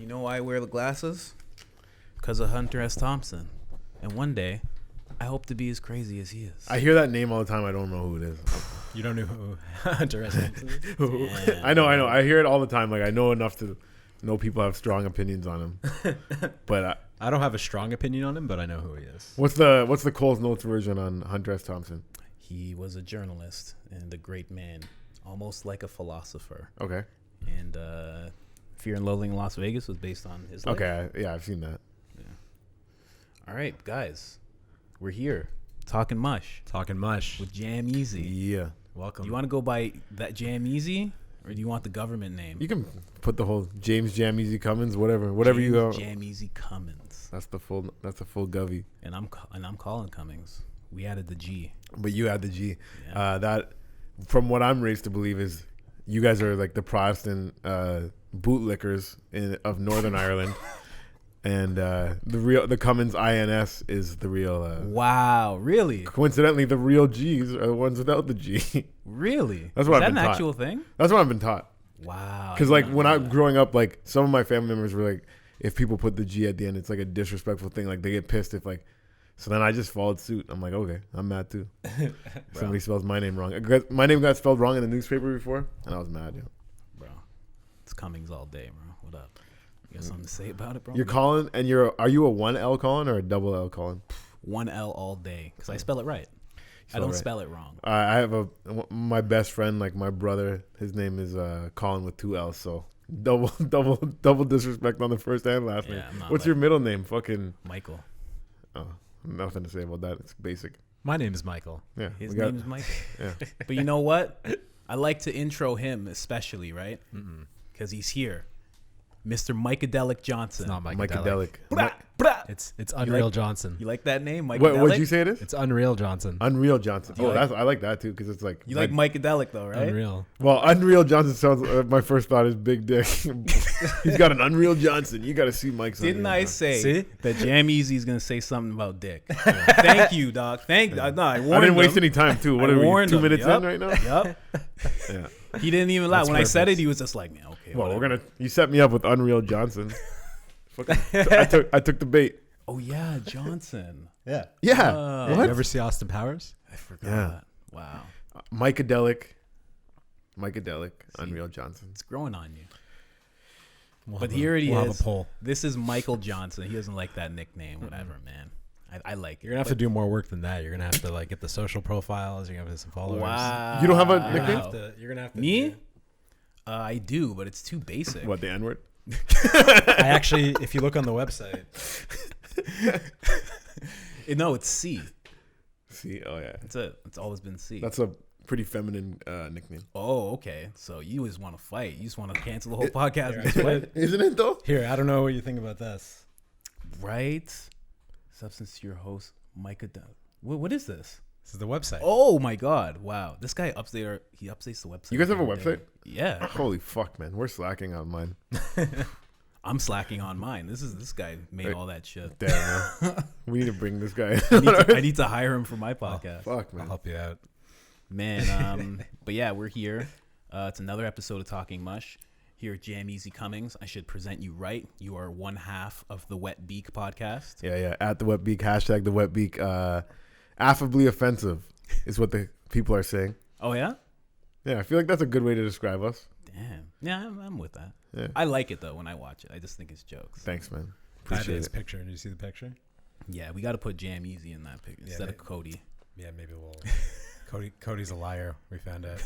You know why I wear the glasses? Because of Hunter S. Thompson. And one day, I hope to be as crazy as he is. I hear that name all the time. I don't know who it is. You don't know who Hunter S. Thompson is? I know. I hear it all the time. Like, I know enough to know people have strong opinions on him. But I don't have a strong opinion on him, but I know who he is. what's the Cole's Notes version on Hunter S. Thompson? He was a journalist and a great man, almost like a philosopher. Okay. And Fear and Loathing in Las Vegas was based on his life. Okay. Yeah, I've seen that. Yeah. All right, guys. We're here. Talkin Mush. Talkin Mush. With JamEasy. Yeah. Welcome. Do you want to go by that JamEasy? Or do you want the government name? You can put the whole James JamEasy Cummins, whatever you go. JamEasy Cummins. That's the full govy. And I'm calling Cummings. We added the G. But you add the G. Yeah. That, from what I'm raised to believe, is you guys are like the Protestant bootlickers of Northern Ireland, and the Cummins INS is the real. Wow, really? Coincidentally, the real G's are the ones without the G. Really? That's what is I've that been an actual taught. thing? That's what I've been taught. Wow. Because like when I'm growing up, like some of my family members were like, if people put the G at the end, it's like a disrespectful thing. Like they get pissed if like. So then I just followed suit. I'm like, okay, I'm mad too. Somebody spells my name wrong. My name got spelled wrong in the newspaper before, and I was mad. Yeah. Bro, it's Cummings all day, bro. What up? You got something to say about it, bro? You're Colin, and are you a 1L Colin or a double L Colin? 1L all day, because I spell it right. I don't spell it wrong. I have my best friend, like my brother. His name is Colin with 2 L's. So double disrespect on the first and last name. What's your middle name? Fucking Michael. Oh, nothing to say about that. It's basic. My name is Michael. Yeah, his name is Michael. Yeah, but you know what? I like to intro him especially, right? Because he's here, Mr. Mycadelic Johnson. It's not Mycadelic. It's Unreal Johnson. You like that name, Mycadelic? What did you say it is? It's Unreal Johnson. Unreal Johnson. I like that too because it's like you like Mycadelic though, right? Unreal. Well, Unreal Johnson sounds. My first thought is big dick. He's got an Unreal Johnson. You got to see Mike's. Didn't Unreal I Johnson. say that JamEasy is gonna say something about dick? Thank you, dog. Thank. No, I warned I didn't waste him. any time too. What are we? 2 minutes in right now? Yep. Yeah. He didn't even lie. That's When purpose. I said it, he was just like, "Man, okay." Well, whatever. You set me up with Unreal Johnson. I took the bait. Oh yeah, Johnson. Yeah. Yeah. You What? ever see Austin Powers? I forgot. Yeah. Wow. Mycadelic, Unreal Johnson. It's growing on you. We'll But have here it we'll have is. a poll. This is Michael Johnson. He doesn't like that nickname. Whatever, man. I like it. You're gonna have to do more work than that. You're gonna have to like get the social profiles. You're gonna have some followers. Wow. You don't have a You're gonna nickname? have to. You're gonna have to. Me? I do, but it's too basic. What, the N-word? I actually, if you look on the website, No, it's C. C. Oh yeah. That's it. It's always been C. That's a pretty feminine nickname. Oh, okay. So you just want to fight. You just want to cancel the whole podcast and just fight. Isn't it though? here, I don't know what you think about this. Right? Substance to your host, Micah. What is this? This is the website. Oh my God! Wow, this guy he updates the website. You guys have a every day. website? Yeah, Holy fuck, man. We're slacking on mine. I'm slacking on mine. This guy made all that shit. Damn, man. We need to bring this guy. I need to hire him for my podcast. Fuck, I'll man. help you out. Man, but yeah, we're here. It's another episode of Talking Mush. Here at JamEasy Cummings. I should present you right. You are one half of the Wet Beak Podcast. Yeah. At the Wet Beak, hashtag the Wet Beak. Affably offensive is what the people are saying. Oh yeah? Yeah, I feel like that's a good way to describe us. Damn. Yeah, I'm with that. Yeah. I like it though when I watch it. I just think it's jokes. Thanks, man. That Appreciate is it. picture. Did you see the picture? Yeah, we got to put JamEasy in that picture instead of Cody. Yeah, maybe we'll. Cody's a liar. We found out.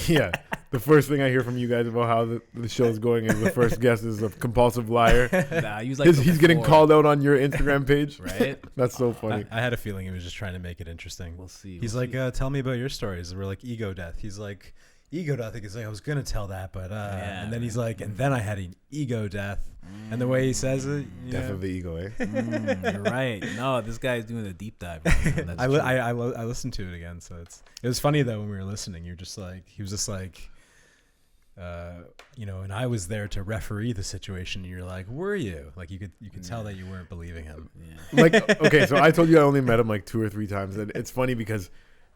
Yeah. The first thing I hear from you guys about how the show's going is the first guest is a compulsive liar. Nah, he was like He's getting called out on your Instagram page. right? That's so funny. I had a feeling he was just trying to make it interesting. We'll see. He's like, tell me about your stories. And we're like, ego death. He's like, ego death. He's like, I was gonna tell that, but and then he's like, and then I had an ego death. And the way he says it, Death of the ego, eh? You're right. No, this guy's doing a deep dive. That's I true. listened to it again, so it was funny though when we were listening. He was just like, and I was there to referee the situation. And you're like, were you? Like you could tell that you weren't believing him. Yeah. Like, okay, so I told you I only met him like 2 or 3 times, and it's funny because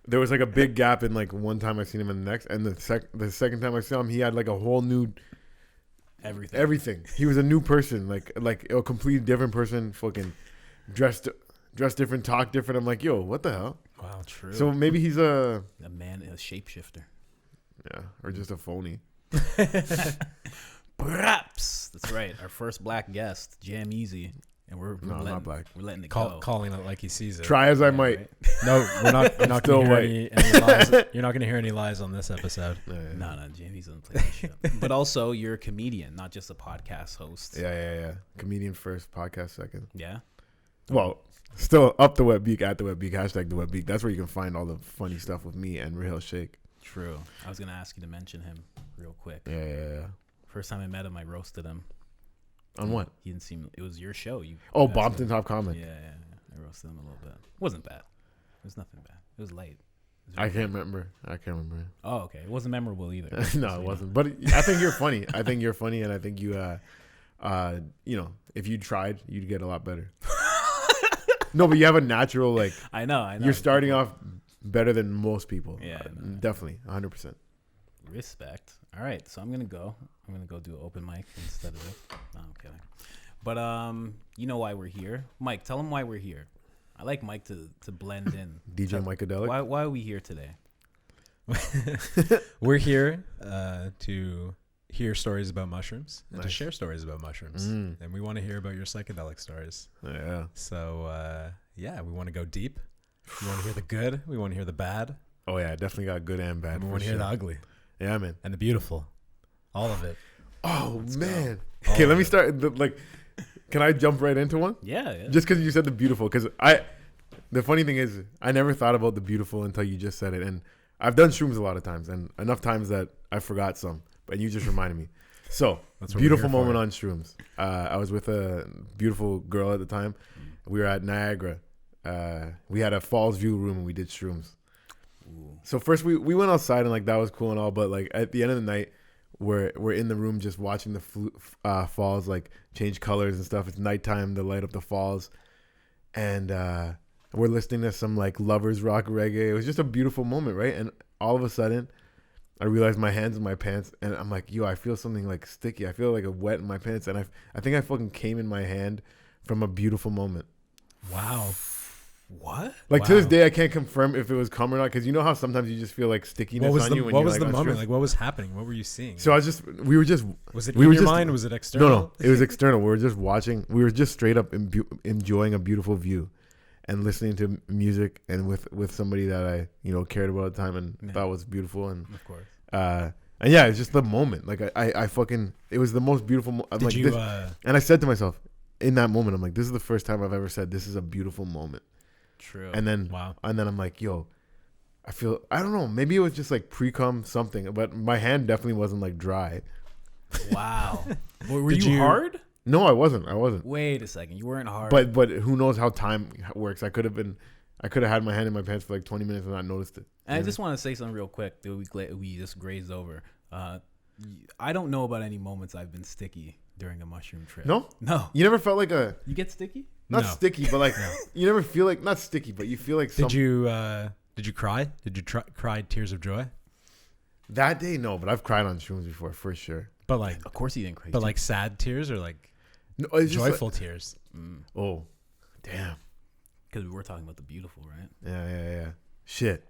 there was like a big gap in like one time I seen him and the next, and the second time I saw him, he had like a whole new Everything. He was a new person, like a completely different person. Fucking dressed different, talk different. I'm like, yo, what the hell? Wow, true. So maybe he's a shapeshifter. Yeah, or just a phony. Perhaps that's right. Our first black guest, JamEasy, and we're not black. We're letting it go. Calling it like he sees it. Try as I might. Right? No, we're not. You're not going to hear any lies. You're not going to hear any lies on this episode. No, Jamie's doesn't play that shit. But also, you're a comedian, not just a podcast host. Yeah. Comedian first, podcast second. Yeah. Well, still up the Wet Beak, at the Wet Beak, hashtag the Wet Beak. That's where you can find all the funny stuff with me and Raheel Sheikh. True. I was gonna ask you to mention him real quick. Yeah. First time I met him, I roasted him. On what? He didn't seem. It was your show. Bompton Top Comic. Yeah. I roasted him a little bit. It wasn't bad. It was nothing bad. It was light. I can't remember. Oh, okay. It wasn't memorable either. No, it wasn't. But I think you're funny. And I think you, if you tried, you'd get a lot better. No, but you have a natural, like. I know. You're starting off better than most people. Yeah. Definitely. 100%. Respect. All right. So I'm going to go do an open mic instead of this. No, I'm kidding. But you know why we're here. Mike, tell them why we're here. I like Mike to blend in. DJ Micadelic. Why are we here today? We're here to hear stories about mushrooms and to share stories about mushrooms. And we want to hear about your psychedelic stories. Yeah. So, we want to go deep. We want to hear the good. We want to hear the bad. Oh, yeah. Definitely got good and bad. And we want to hear the ugly. Yeah, man. And the beautiful. All of it. Oh, man. Okay, let me start. Can I jump right into one? Yeah. Just because you said the beautiful. Because the funny thing is, I never thought about the beautiful until you just said it. And I've done shrooms a lot of times, and enough times that I forgot some. But you just reminded me. So, beautiful moment on shrooms. I was with a beautiful girl at the time. We were at Niagara. We had a Falls View room, and we did shrooms. Ooh. So first we went outside, and that was cool and all. But at the end of the night, we're in the room just watching the falls change colors and stuff. It's nighttime. They light up the falls, and we're listening to some lovers rock reggae. It was just a beautiful moment, right? And all of a sudden, I realized my hands in my pants, and I'm like, yo, I feel something sticky. I feel a wet in my pants, and I think I fucking came in my hand from a beautiful moment. Wow. What? To this day, I can't confirm if it was cum or not, because you know how sometimes you just feel stickiness on you. What was the moment? What was happening? What were you seeing? So was it in your mind? Was it external? No, it was external. We were just watching. We were just straight up enjoying a beautiful view, and listening to music, and with somebody that I cared about at the time and thought was beautiful, and of course. And yeah, it's just the moment. I fucking, it was the most beautiful. And I said to myself in that moment, I'm like, this is the first time I've ever said this is a beautiful moment. True. And then I'm like, yo, I don't know, maybe it was just pre-cum something, but my hand definitely wasn't wry. Wow. Were you hard? No, I wasn't. Wait a second, you weren't hard. But who knows how time works? I could have had my hand in my pants for 20 minutes and not noticed it. And I just want to say something real quick that we just grazed over. I don't know about any moments I've been sticky during a mushroom trip. No? You never felt You get sticky? Not sticky, but you never feel not sticky, but you feel Did you cry? Did you cry tears of joy? That day, no, but I've cried on shrooms before, for sure. But of course you didn't cry. But sad tears or no, joyful tears? Oh, damn. Because we were talking about the beautiful, right? Yeah. Shit.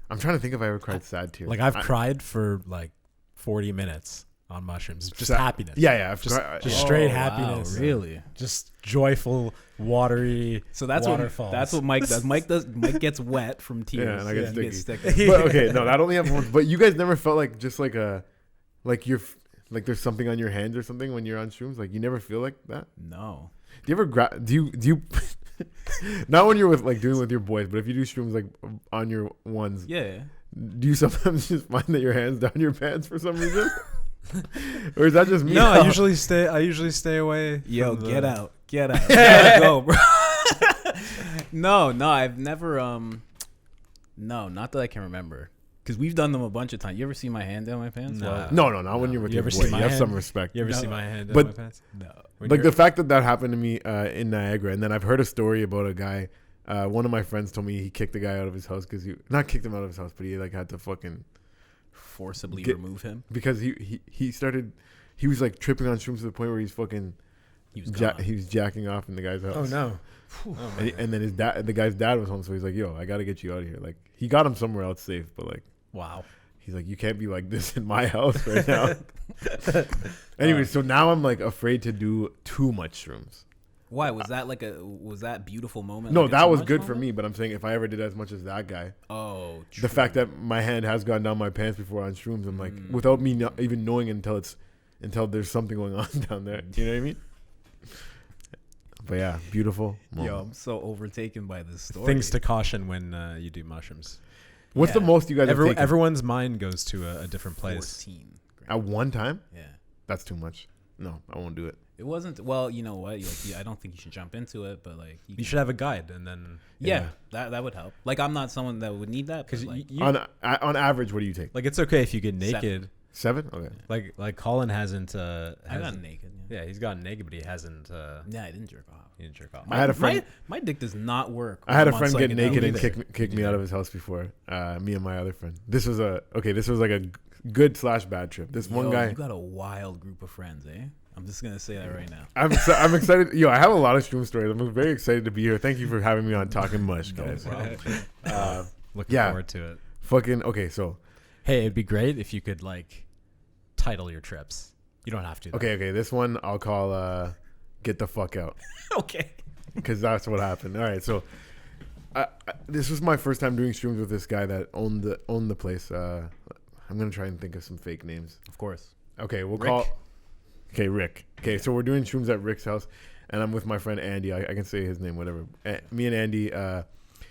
I'm trying to think if I ever cried sad tears. I've cried for 40 minutes on mushrooms. Just happiness. Yeah. Just straight happiness. Wow, really? Just joyful, watery. So that's waterfalls. That's what Mike does. Mike gets wet from tears. Yeah, and I get sticky. Sticky. But okay, no, that only happened once. But you guys never felt you're there's something on your hands or something when you're on shrooms? You never feel like that? No. Do you ever do you not when you're with doing with your boys, but if you do shrooms on your ones? Yeah. Do you sometimes just find that your hands down your pants for some reason? Or is that just me? No, I usually stay away. Yo, get out. Gotta go, bro. No, I've never no, not that I can remember. Because we've done them a bunch of times. You ever see my hand down my pants? No, not when you're with your boy. You have some respect. You ever see my hand down my pants? No. The fact that happened to me in Niagara, and then I've heard a story about a guy. One of my friends told me he kicked the guy out of his house because not kicked him out of his house, but he had to fucking forcibly remove him because he he was like tripping on shrooms to the point where he's fucking He was gone. he was jacking off in the guy's house. Oh no. And then the guy's dad was home, so he's like, "Yo, I gotta get you out of here." Like he got him somewhere else safe, but like, Wow. he's like, "You can't be like this in my house right now." Anyway, so now I'm like afraid to do too much shrooms. Why was that beautiful moment? No, like a that too was much good for moment? me, but I'm saying if I ever did as much as that guy, Oh, the fact that my hand has gone down my pants before on shrooms, I'm like, without me not even knowing until there's something going on down there. You know what I mean? But yeah, beautiful moment. Yo, I'm so overtaken by this story. Things to caution when you do mushrooms. What's the most you guys have taken? Everyone's mind goes to a different place. 14 grams. At one time? Yeah. That's too much. No, I won't do it. It wasn't. Well, you know what? I don't think you should jump into it, but like You should have a guide, and then Yeah, that would help. Like I'm not someone that would need that because but, like, On average, what do you take? like it's okay if you get naked. 7? Okay. Like Colin hasn't. I got naked. Yeah, he's gotten naked, but he hasn't. Yeah, I didn't jerk off. He didn't jerk off. I had a friend. My dick does not work. I had a when I'm friend on get naked and psychedelics. kick me out of his house before. Me and my other friend. This was like a good / bad trip. This one Yo, guy. You got a wild group of friends, eh? I'm just gonna say that right now. I'm excited. Yo, I have a lot of shroom stories. I'm very excited to be here. Thank you for having me on Talkin Mush, guys. Looking yeah. forward to it. Fucking okay. So Hey, it'd be great if you could like title your trips. You don't have to. Though. okay. This one I'll call "Get the Fuck Out" Okay. because that's what happened. All right. So this was my first time doing shrooms with this guy that owned the place. I'm gonna try and think of some fake names. Of course. Okay, we'll Rick. call. Okay, Rick. Okay, so we're doing shrooms at Rick's house, and I'm with my friend Andy. I can say his name, whatever. Me and Andy.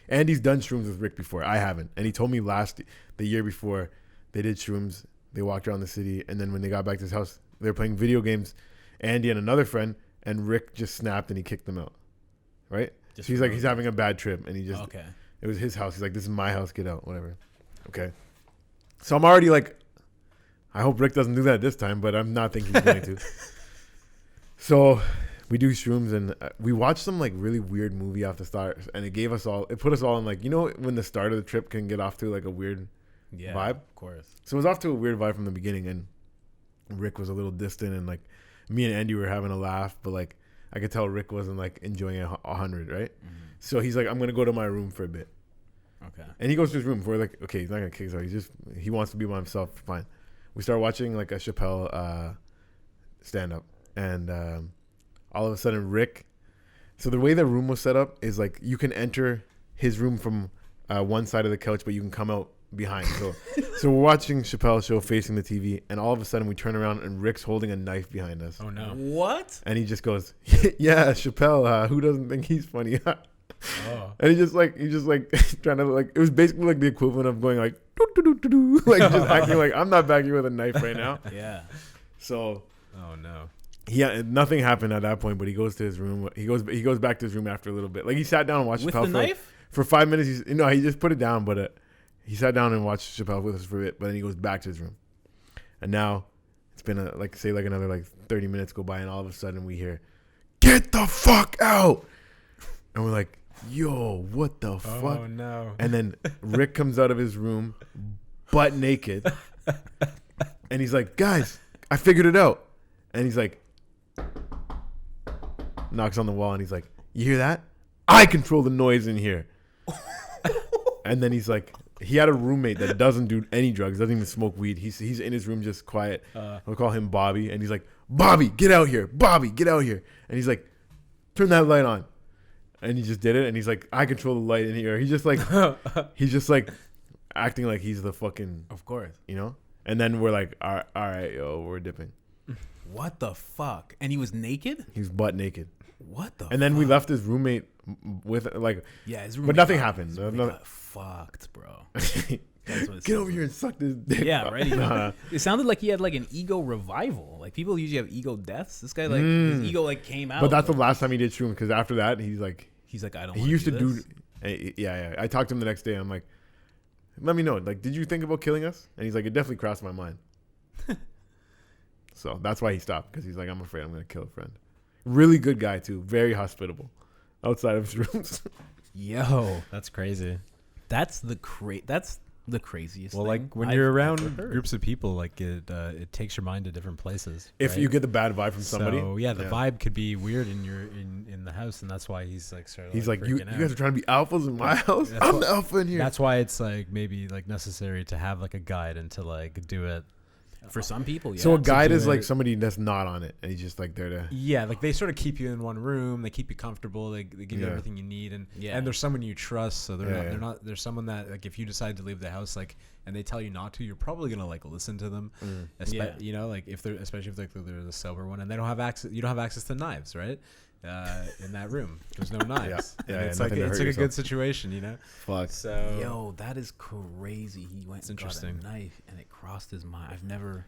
Andy's done shrooms with Rick before. I haven't, and he told me the year before, they did shrooms. They walked around the city, and then when they got back to his house, they were playing video games. Andy and another friend, and Rick just snapped and he kicked them out. Right? So he's like, he's having a bad trip, and he just. Okay. It was his house. He's like, this is my house. Get out. Whatever. Okay. So I'm already like, I hope Rick doesn't do that this time, but I'm not thinking he's going to. So we do shrooms, and we watched some like really weird movie off the start, and it put us all in like, you know, when the start of the trip can get off to like a weird vibe? Of course. So it was off to a weird vibe from the beginning, and Rick was a little distant, and like me and Andy were having a laugh, but like I could tell Rick wasn't like enjoying it 100, right? Mm-hmm. So he's like, I'm going to go to my room for a bit. Okay. And he goes to his room. We're like, okay, he's not gonna kick us out. He wants to be by himself. Fine. We start watching like a Chappelle stand up, and all of a sudden Rick. So the way the room was set up is like you can enter his room from one side of the couch, but you can come out behind. So we're watching Chappelle's show facing the TV, and all of a sudden we turn around and Rick's holding a knife behind us. Oh no! What? And he just goes, "Yeah, Chappelle. Who doesn't think he's funny?" Oh. And he just like trying to like, it was basically like the equivalent of going like doo, like just acting like I'm not back here with a knife right now. Yeah. So Oh no! yeah, nothing happened at that point. But he goes to his room. He goes back to his room after a little bit. Like he sat down and watched With Chappelle the knife? for 5 minutes. He just put it down, but he sat down and watched Chappelle with us for a bit. But then he goes back to his room, and now it's been another 30 minutes go by, and all of a sudden we hear, "Get the fuck out!" And we're like, yo, what the fuck? Oh no! And then Rick comes out of his room, butt naked, and he's like, guys, I figured it out. And he's like, knocks on the wall, and he's like, you hear that? I control the noise in here. And then he's like, he had a roommate that doesn't do any drugs, doesn't even smoke weed. He's in his room just quiet. We'll call him Bobby, and he's like, Bobby, get out here. Bobby, get out here. And he's like, turn that light on. And he just did it, and he's like, I control the light in here. He's just like acting like he's the fucking, Of course. you know? And then we're like, all right, yo, we're dipping. What the fuck? And he was naked? He's butt naked. What the And then we left his roommate with like, Yeah, his but roommate nothing got- happened. his No- roommate no- got fucked, bro. That's what it get over sounds here and suck this dick. Yeah, out. right. It sounded like he had like an ego revival. Like people usually have ego deaths. This guy his ego like came out. But that's the last time he did shrooms, because after that, he's like, I don't. he wanna used to this. do, yeah. I talked to him the next day, and I'm like, let me know. Like, did you think about killing us? And he's like, it definitely crossed my mind. So that's why he stopped, because he's like, I'm afraid I'm going to kill a friend. Really good guy, too. Very hospitable outside of shrooms. Yo, That's crazy. that's the craziest Well, thing like when I've you're ever around heard. groups of people, like it takes your mind to different places. If right? you get the bad vibe from somebody. So yeah, the vibe could be weird in the house, and that's why he's like sort of. He's like, you freaking guys out. are trying to be alphas in my house. That's I'm what- the alpha in here. That's why it's like maybe like necessary to have like a guide and to like do it. For some people, yeah. So a guide do is like it. somebody that's not on it, and he's just like there to. Yeah, like they sort of keep you in one room. They keep you comfortable. They give you Yeah. everything you need, and Yeah. and there's someone you trust. So they're Yeah, not yeah. they're not there's someone that like if you decide to leave the house like and they tell you not to, you're probably gonna like listen to them. Yeah. You know, like if they're especially if like they're the sober one and they don't have access. You don't have access to knives, right? In that room, there's no knives. Yeah, And yeah, it's like nothing to it's hurt like a good yourself. situation, you know. Fuck. So Yo, that is crazy. He went It's and got interesting. a knife, and it crossed his mind. I've never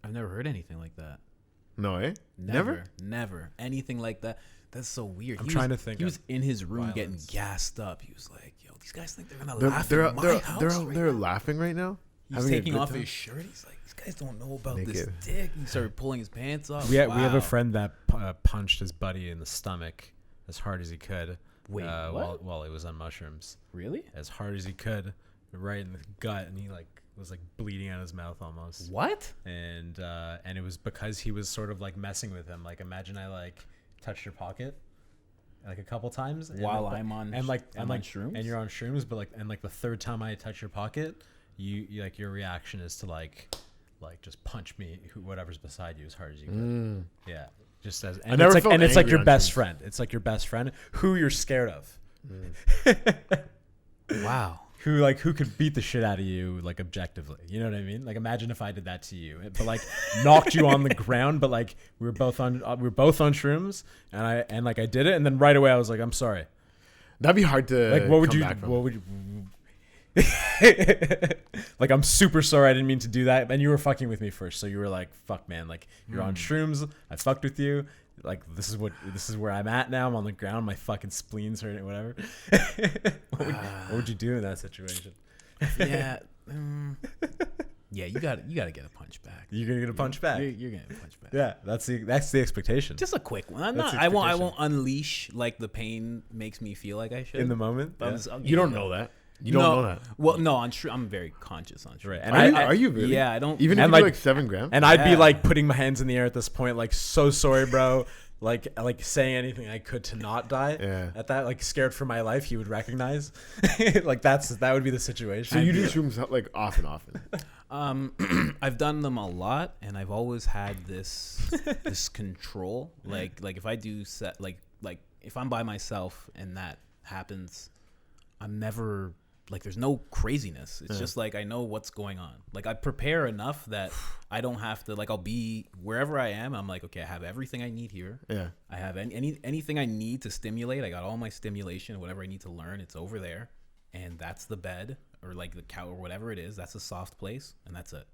heard anything like that. No, eh? Never anything like that. That's so weird. I'm He trying was- to think He was of in his room violence. getting gassed up. He was like, "Yo, these guys think they're gonna They're laugh they're in my they're house they're, right they're now?" laughing right now. He's having a taking good off time? his shirt. He's like, "These guys don't know about this Naked. dick." He started pulling his pants off. we have Wow. a friend that punched his buddy in the stomach as hard as he could. Wait, what? While he was on mushrooms, Really? as hard as he could, right in the gut, and he like was like bleeding out his mouth almost. What? And it was because he was sort of like messing with him. Like imagine I like touched your pocket like a couple times and While then- I'm on and like I'm and on like shrooms? and you're on shrooms, but like the third time I touch your pocket, you like your reaction is to like just punch me whatever's beside you as hard as you can. Yeah. Just as and never it's like felt and it's like angry your on best shrooms. friend. It's like your best friend who you're scared of. Wow. Who could beat the shit out of you like objectively, you know what I mean? Like imagine if I did that to you, but like knocked you on the ground, but like we were both on shrooms, and I did it, and then right away I was like, I'm sorry. That'd be hard to Like what would come you? back from. What would you? Like I'm super sorry, I didn't mean to do that, and you were fucking with me first, so you were like, fuck man, like you're on shrooms, I fucked with you. Like this is where I'm at now. I'm on the ground. My fucking spleen's hurting. Whatever. What would you do in that situation? Yeah. Yeah, you got to get a punch back. You're gonna get a punch back. You're gonna get a punch back. Yeah, that's the expectation. Just a quick one. That's I won't expectation. unleash like the pain makes me feel like I should. in the moment. But I'm Yeah. just- I'll You give don't it a- know that. You don't know that. Well, no, I'm very conscious on Right, shrooms. and Are you really? Yeah, I don't. Even if And you do like- like 7 grams. And I'd be Yeah. like putting my hands in the air at this point, like so sorry, bro. like saying anything I could to not die. Yeah. At that, like scared for my life, he would recognize. Like that would be the situation. So you do shrooms like often. I've done them a lot, and I've always had this control. Like if I do set like if I'm by myself and that happens, I'm never like there's no craziness. It's just like I know what's going on. Like I prepare enough that I don't have to like I'll be wherever I am. I'm like, okay, I have everything I need here. Yeah. I have anything I need to stimulate. I got all my stimulation, whatever I need to learn, it's over there. And that's the bed or like the couch or whatever it is. That's a soft place, and that's it.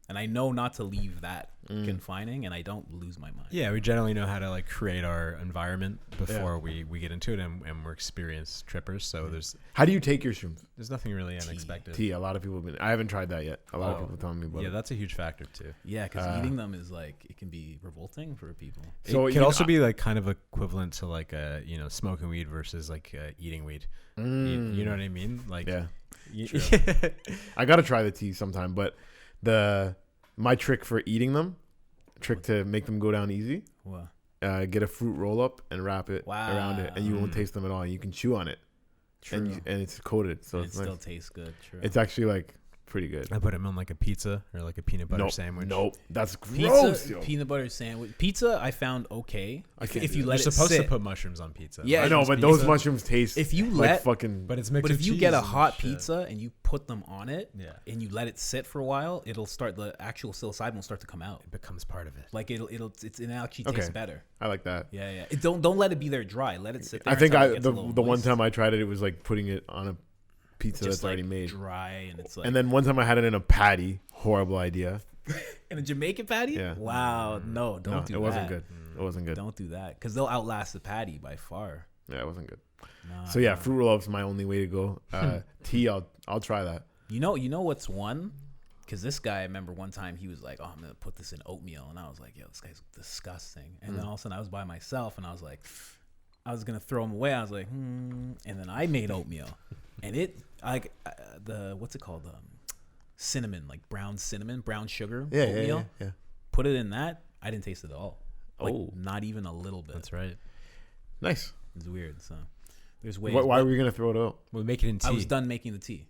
And I know not to leave that confining, and I don't lose my mind. Yeah, we generally know how to like create our environment before we get into it, and we're experienced trippers. So How do you take your shrooms? there's nothing really unexpected. Tea. A lot of people have been. I haven't tried that yet. A lot of Oh. people telling me about Yeah, it. that's a huge factor too. Yeah, because eating them is like it can be revolting for people. So It you could also know, be like kind of equivalent to like smoking weed versus like eating weed. You know what I mean? Like Yeah. y- I gotta try the tea sometime. But my trick for eating them, to make them go down easy, Wow. get a fruit roll up and wrap it around it, and you won't taste them at all. You can chew on it, True. and it's coated, so And it it's still nice. tastes good. True. It's actually like pretty good. I put them on like a pizza or like a peanut butter Nope. sandwich. Nope, that's gross. pizza, Yo. peanut butter sandwich. Pizza, I found okay. I can't If do you that. let You're it supposed sit. to put mushrooms on pizza. Yeah, I know, Mushrooms but those pizza. mushrooms taste If you like let- fucking. But it's mixed But with if you cheese get a and hot shit. pizza and you put them on it, Yeah. and you let it sit for a while, it'll start the actual psilocybin will start to come out. It becomes part of it. Like it actually tastes Okay. better. I like that. Yeah. Don't let it be there dry. Let it sit there. I think until it gets a the little one moist. time I tried it, it was like putting it on a pizza just that's already like made. dry, and it's like And then one time I had it in a patty. Horrible idea. in a Jamaican patty. Yeah. Wow, no, don't No, do it wasn't that. good. It wasn't good. Don't do that because they'll outlast the patty by far. Yeah, it wasn't good. Nah, So yeah, nah. fruit roll up's my only way to go. Tea, I'll try that. You know what's one? Because this guy, I remember one time he was like, "Oh, I'm gonna put this in oatmeal," and I was like, "Yo, this guy's disgusting." And then all of a sudden, I was by myself, and I was like, I was gonna throw him away. I was like, and then I made oatmeal, and it like what's it called? cinnamon, like brown cinnamon, brown sugar Yeah, oatmeal. yeah. Put it in that. I didn't taste it at all. Like, Oh. not even a little bit. That's right. Nice. It's weird. So there's ways. Why but were you gonna throw it out? We'll make it in tea. I was done making the tea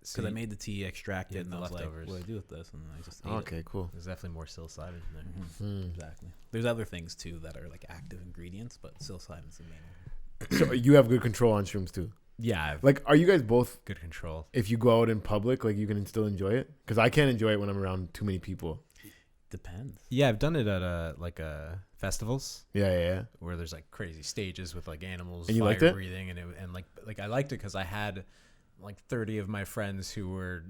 See, because I made the tea, extracted, Yeah, and the I was leftovers. like, "What do I do with this?" And I just ate it. Okay, cool. There's definitely more psilocybin in there. Hmm. Exactly. There's other things too that are like active ingredients, but psilocybin's the main one. So you have good control on shrooms too. Yeah, I've Like, are you guys both? good control. If you go out in public, like you can still enjoy it? Because I can't enjoy it when I'm around too many people. Depends. Yeah, I've done it at festivals Yeah. where there's like crazy stages with like animals, And you fire liked it? breathing, and like I liked it because I had like 30 of my friends who were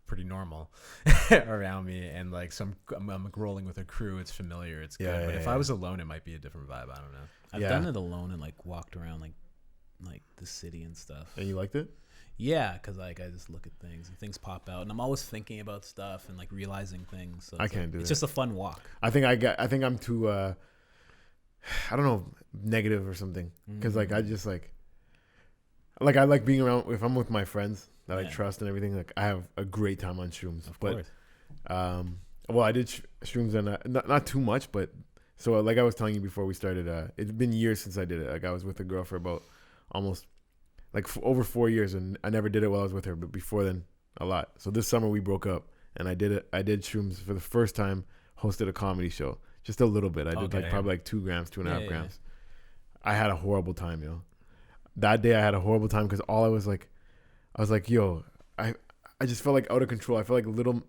pretty normal around me, and like I'm rolling with a crew. It's familiar. It's good. Yeah, But yeah, if yeah. I was alone, it might be a different vibe. I don't know. I've Yeah. done it alone and like walked around like the city and stuff. And you liked it? Yeah, because like I just look at things and things pop out, and I'm always thinking about stuff and like realizing things. So I it's, can't like, do It's that. just a fun walk. I think I'm too, I don't know, negative or something. Because like I just like I like being around, if I'm with my friends that I Yeah. trust and everything, like I have a great time on shrooms. Of But course. well, I did shrooms and not too much, but so like I was telling you before we started, it's been years since I did it. Like I was with a girl for about almost like over 4 years, and I never did it while I was with her, but before then a lot. So this summer we broke up, and I did shrooms for the first time. Hosted a comedy show, just a little bit. I did Okay. like probably like 2 grams, 2.5 Yeah. grams. I had a horrible time, yo. That day I had a horrible time because I was like, yo, I just felt like out of control. I felt like little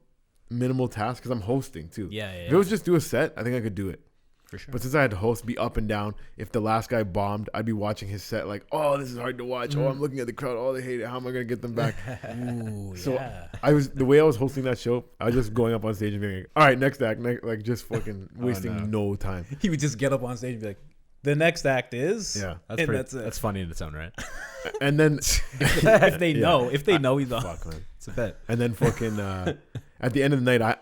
minimal tasks because I'm hosting too. Yeah. If it was just do a set, I think I could do it. For sure. But since I had to host, be up and down. If the last guy bombed, I'd be watching his set like, oh, this is hard to watch. Oh, I'm looking at the crowd. Oh, they hate it. How am I gonna get them back? Ooh, So yeah. the way I was hosting that show, I was just going up on stage and being like, all right, next act, like just fucking wasting no time. He would just get up on stage and be like, "The next act is." Yeah. That's And pretty. that's it. That's funny in its own right. And then if they know, he's the. fuck, man. It's a bit. And then fucking at the end of the night,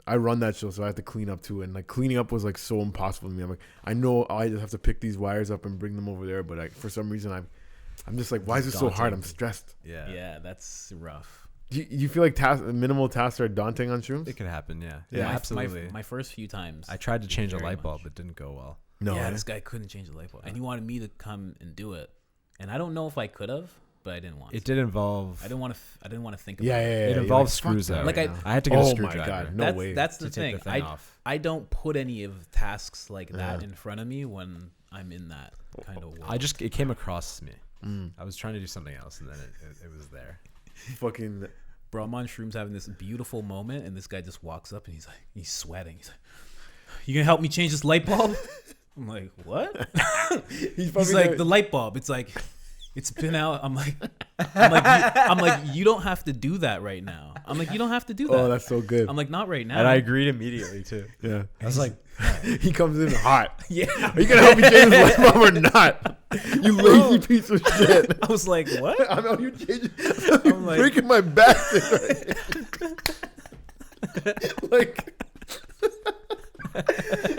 I run that show, so I have to clean up too. And like cleaning up was like so impossible to me. I'm like, I know I just have to pick these wires up and bring them over there, but for some reason I'm just like, why is this so hard? I'm stressed. Yeah. Yeah, that's rough. You feel like minimal tasks are daunting on shrooms? It could happen. Yeah. Yeah, My- absolutely. My first few times, I tried to change a very light bulb, much. but didn't go well. No. yeah, eh? this guy couldn't change the light bulb, and he wanted me to come and do it, and I don't know if I could have, but I didn't want. It to. did involve. I didn't want to. I didn't want to think about Yeah, it. yeah, yeah. It You're involves like, fuck screws that though. Like, right I- now. I had to get a Oh my screwdriver. God, no way. That's the to thing. take the thing off. I don't put any of tasks like that Yeah. in front of me when I'm in that kind of world. It came across me. Mm. I was trying to do something else, and then it was there. Fucking Bro, I'm on shrooms having this beautiful moment, and this guy just walks up and he's sweating. He's like, "You gonna help me change this light bulb?" I'm like, "What?" He's like, "The light bulb." It's like, it's been out. I'm like, you don't have to do that right now. I'm like, you don't have to do that. oh, that's so good. I'm like, not right now. And I agreed immediately too. Yeah. I was like, He comes in hot. yeah. Are you gonna help me change this light bulb or not? You lazy piece of shit. I was like, what? I'm out here changing. I'm like- breaking my back.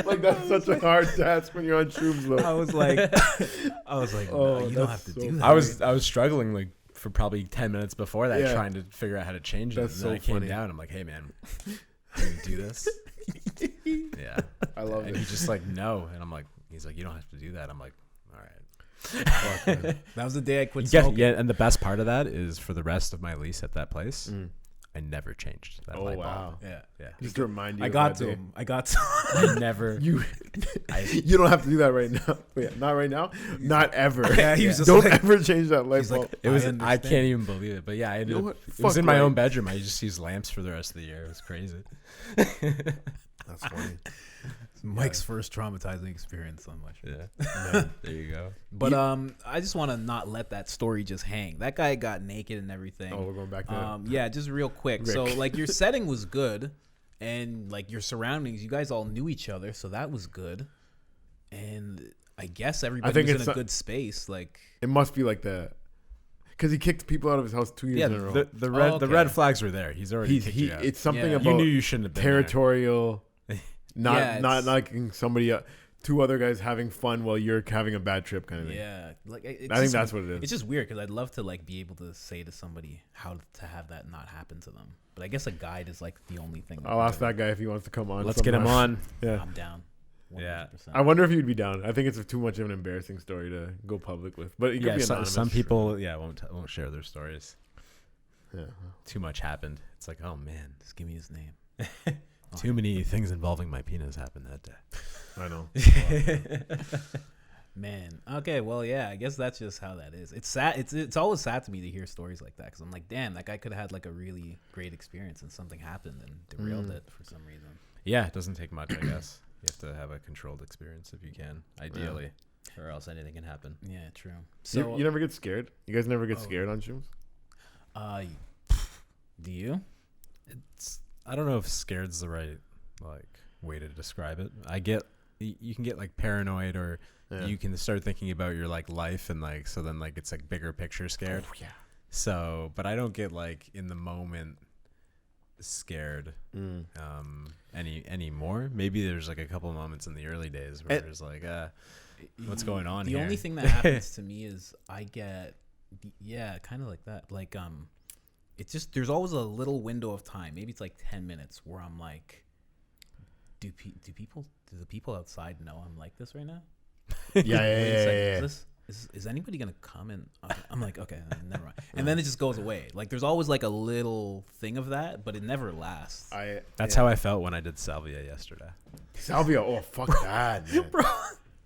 like that's such a hard task when you're on shrooms, though. I was like, Oh, no, you don't that's have to so do that. I was struggling like for probably 10 minutes before that, Yeah. trying to figure out how to change it. That's And then so I came funny. down. I'm like, hey man, can you do this? Yeah. I love And it. he just like, no. And I'm like, he's like, you don't have to do that. I'm like, all right. Fuck, man. That was the day I quit Yeah, smoking. yeah, and the best part of that is for the rest of my lease at that place, Mm. I never changed that Oh light bulb. wow. Yeah. Yeah. Just to remind you. I of got that to day. him. I got to I never. You I, you don't have to do that right now. Wait, not right now. Not ever. Yeah, he was just don't like- ever change that light he's like, bulb. it was. I understand. can't even believe it. But yeah, I ended You know up, what? it was Fuck in my right. own bedroom. I just used lamps for the rest of the year. It was crazy. That's funny. Mike's first traumatizing experience so much. Yeah. There you go. But I just want to not let that story just hang. That guy got naked and everything. Oh, we're going back to that. Yeah, just real quick. Rick. So like your setting was good, and like your surroundings, you guys all knew each other, so that was good. And I guess everybody think was it's in a a- good space. Like It must be like that. Because he kicked people out of his house 2 years Yeah, in a row. the Oh, the okay. red flags were there. He's already kicked you out. It's something Yeah. about You knew you shouldn't have been there. territorial, Yeah, not it's- liking somebody two other guys having fun while you're having a bad trip kind of thing. Yeah, like I think that's what it is. It's just weird because I'd love to like be able to say to somebody how to have that not happen to them. But I guess a guide is like the only thing. I'll ask that guy if he wants to come on. Let's get him on. Yeah, I'm down. 100%. Yeah. I wonder if you'd be down. I think it's too much of an embarrassing story to go public with. But it could be anonymous. Some people, won't share their stories. Yeah. Too much happened. It's like, oh man, Just give me his name. too many things involving my penis happened that day. I know. Man. Okay. Well, yeah. I guess that's just how that is. It's sad. It's always sad to me to hear stories like that because I'm like, damn, that guy could have had like a really great experience and something happened and derailed it for some reason. Yeah, it doesn't take much, I guess. You have to have a controlled experience if you can, ideally, or else anything can happen. Yeah. True. So You never get scared? You guys never get scared on shrooms? Do you? I don't know if scared's the right way to describe it. You can get like paranoid, or you can start thinking about your like life and like so then like it's like bigger picture scared. Oh, yeah. So, but I don't get like in the moment scared anymore. Maybe there's like a couple moments in the early days where there's like what's going on the here? The only thing that happens to me is I get kind of like that. Like it's just there's always a little window of time. Maybe it's like 10 minutes where I'm like, do the people outside know I'm like this right now? Yeah. Is anybody gonna come and I'm like, okay, never mind. And then it just goes away. Like there's always like a little thing of that, but it never lasts. That's how I felt when I did salvia yesterday. Salvia, oh fuck that, man. Bro,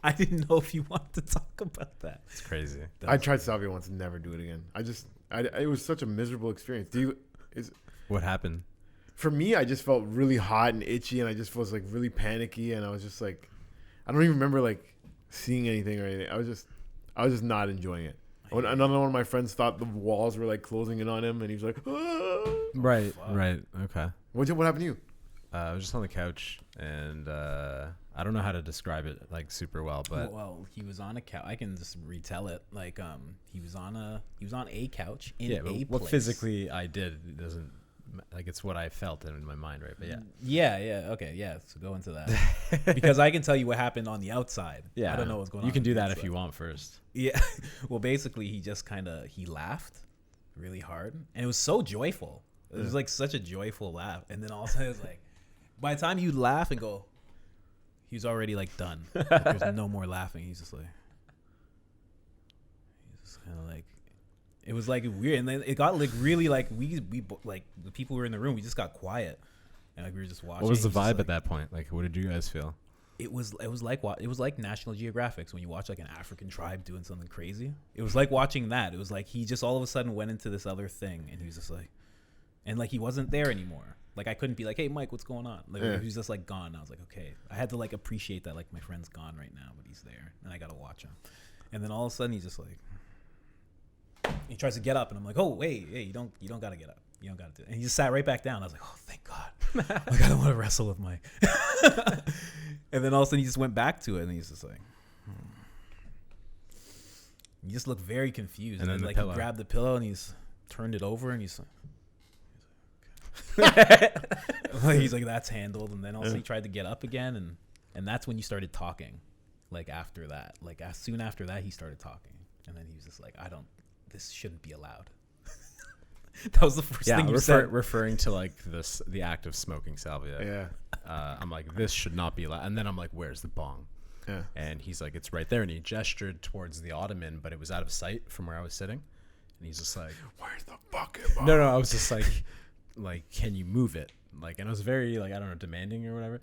I didn't know if you wanted to talk about that. It's crazy. I tried salvia once and never do it again. It was such a miserable experience. What happened? For me, I just felt really hot and itchy, and I just was like really panicky, and I was just like, I don't even remember like seeing anything or anything. I was just not enjoying it. Another one of my friends thought the walls were like closing in on him, and he was like, ah. Right. Okay. What happened to you? I was just on the couch, and I don't know how to describe it like super well, but he was on a couch. I can just retell it. Like he was on a couch in a place. What physically I did it doesn't like it's what I felt in my mind, right? But okay, so go into that because I can tell you what happened on the outside. I don't know what's going on. You can do that if you want first. Yeah. Well, basically, he just he laughed really hard, and it was so joyful. It was like such a joyful laugh, and then all of a sudden, it was like, by the time you laugh and go, he was already like done. Like, there's no more laughing. He's just kind of like, it was like weird, and then it got like really like we like the people who were in the room. We just got quiet, and like we were just watching. What was the vibe at that point? Like, what did you guys feel? It was like National Geographic when you watch like an African tribe doing something crazy. It was like watching that. It was like he just all of a sudden went into this other thing, and he was just like, and like he wasn't there anymore. Like I couldn't be like, hey Mike, what's going on? Like he was just like gone. I was like, okay. I had to like appreciate that like my friend's gone right now, but he's there, and I gotta watch him. And then all of a sudden he's just like, he tries to get up, and I'm like, oh wait, hey, you don't gotta get up. You don't gotta do it. And he just sat right back down. I was like, oh thank God. Like I don't want to wrestle with Mike. And then all of a sudden he just went back to it, and he's just like, He just looked very confused. And then like he grabbed the pillow and he's turned it over, and he's like, he's like, that's handled. And then also he tried to get up again, and that's when you started talking. Like after that, like as soon after that, he started talking, and then he was just like, this shouldn't be allowed. That was the first thing you said. Referring to like the act of smoking salvia. Yeah. I'm like, this should not be allowed. And then I'm like, where's the bong? Yeah. And he's like, it's right there. And he gestured towards the ottoman, but it was out of sight from where I was sitting. And he's just like, where's the bucket bong? No, I was just like, can you move it? Like, and I was very like, I don't know, demanding or whatever.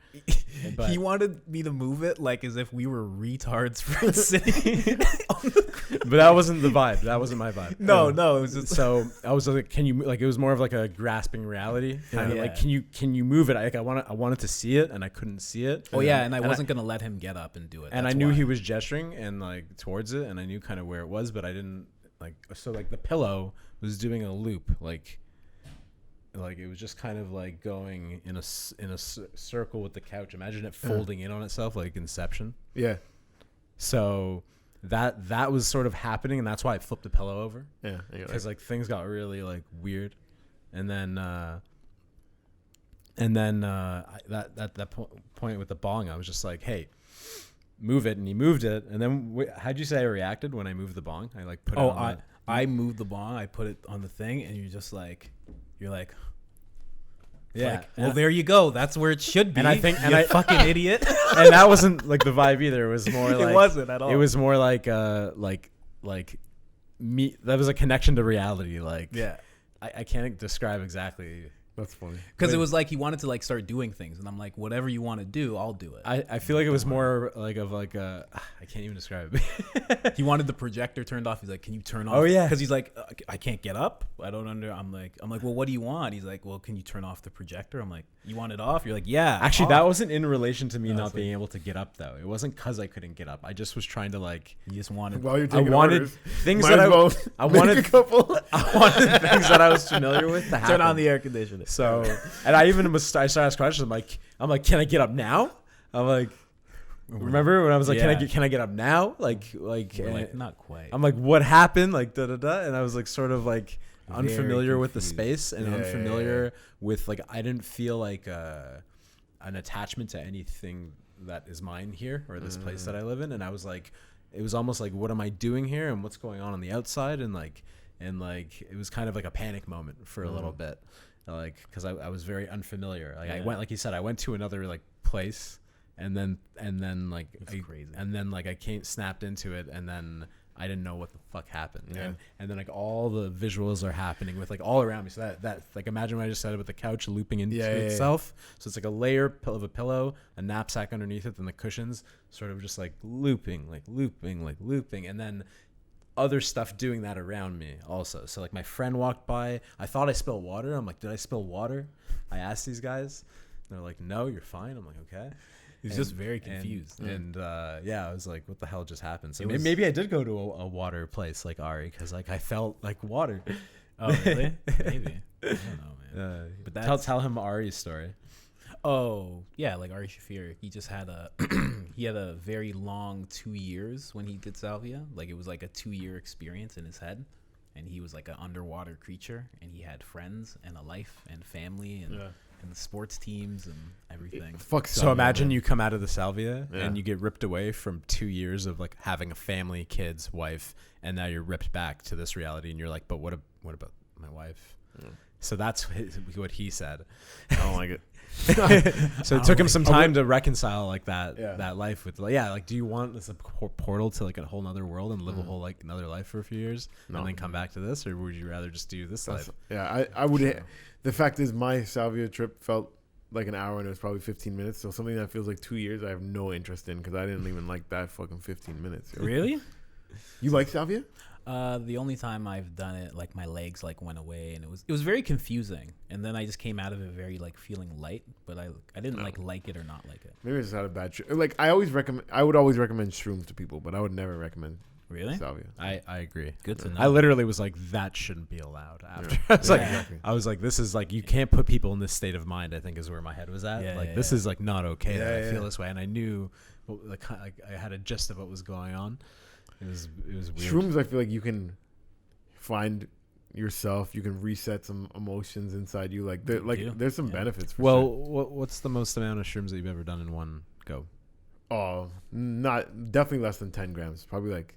But he wanted me to move it like as if we were retards for sitting on the ground. But that wasn't the vibe. That wasn't my vibe. No, it was just so I was like, can you, like, it was more of like a grasping reality kind of like, can you move it? I wanted to see it, and I couldn't see it. Oh yeah, and I wasn't gonna let him get up and do it. And I knew he was gesturing and like towards it, and I knew kind of where it was, but I didn't like. So like the pillow was doing a loop, like it was just kind of like going in a circle with the couch. Imagine it folding in on itself like Inception. Yeah. So that was sort of happening, and that's why I flipped the pillow over. Yeah. Because like things got really like weird, and then that point with the bong, I was just like, hey, move it, and he moved it. And then how'd you say I reacted when I moved the bong? I like put it on I moved the bong. I put it on the thing, and you're like, yeah. Like, well, there you go. That's where it should be. And I think, you fucking idiot. And that wasn't like the vibe either. It was more like it wasn't at all. It was more like me. That was a connection to reality. Like, yeah. I can't describe exactly. That's funny. Because it was like he wanted to like start doing things, and I'm like, whatever you want to do, I'll do it. I feel like it was more like I can't even describe it. He wanted the projector turned off. He's like, can you turn off? Oh, yeah. Because he's like, I can't get up. I don't under. I'm like, well, what do you want? He's like, well, can you turn off the projector? I'm like, you want it off? You're like, yeah. Actually, off. that wasn't in relation to me not like, being able to get up though. It wasn't because I couldn't get up. I just was trying to like. You just wanted. While you're I taking wanted orders, things might that as well I make wanted. a couple. I wanted things that I was familiar with to happen. Turn on the air conditioner. So, and I even I started asking questions. I'm like, can I get up now? I'm like, remember when I was like, Yeah. can I get up now? Like, We're like, not quite. I'm like, what happened? Like, da da da. And I was like, sort of like Very unfamiliar with the confused. space and Yeah, unfamiliar with like, I didn't feel like an attachment to anything that is mine here or this place that I live in. And I was like, it was almost like, what am I doing here and what's going on the outside? And like, it was kind of like a panic moment for a little bit. Like, cause I was very unfamiliar. Like I went, like you said, I went to another like place and then like, crazy. And then like I snapped into it and then I didn't know what the fuck happened. Yeah. And then like all the visuals are happening with like all around me. So that like, imagine what I just said about the couch looping into itself. So it's like a layer of a pillow, a knapsack underneath it, then the cushions sort of just like looping. And then other stuff doing that around me also. So like my friend walked by. I thought I spilled water. I'm like, did I spill water? I asked these guys. They're like, no, you're fine. I'm like, okay. He's just very confused. And I was like, what the hell just happened? So was- maybe I did go to a water place like Ari because like I felt like water. Oh, really? Maybe. I don't know, man. But that's- tell him Ari's story. Oh, yeah, like Ari Shafir. He just had he had a very long 2 years when he did salvia. Like it was like a 2-year experience in his head. And he was like an underwater creature. And he had friends and a life and family and the sports teams and everything. Fuck. So imagine you come out of the salvia Yeah. and you get ripped away from 2 years of like having a family, kids, wife, and now you're ripped back to this reality. And you're like, but what about my wife? So that's what he said. I don't like it. So it took him some time to reconcile like that Yeah. that life with like, do you want this portal to like a whole nother world and live a whole like another life for a few years and then come back to this, or would you rather just do this life? Yeah, I would. The fact is, my salvia trip felt like an hour and it was probably 15 minutes. So something that feels like 2 years, I have no interest in because I didn't even like that fucking 15 minutes. Really? You like salvia? The only time I've done it, like my legs like went away and it was very confusing. And then I just came out of it very like feeling light, but I didn't like it or not like it. Maybe I just had a bad trip. Like I would always recommend shrooms to people, but I would never recommend Really? salvia. I agree. Good to know. I literally was like, that shouldn't be allowed after. I was like, this is like, you can't put people in this state of mind, I think is where my head was at. This is like not okay that I feel this way. And I knew, like I had a gist of what was going on. It was weird. Shrooms, I feel like you can find yourself. You can reset some emotions inside you. Like there's some benefits. For Well, sure. what's the most amount of shrooms that you've ever done in one go? Oh, definitely less than 10 grams. Probably like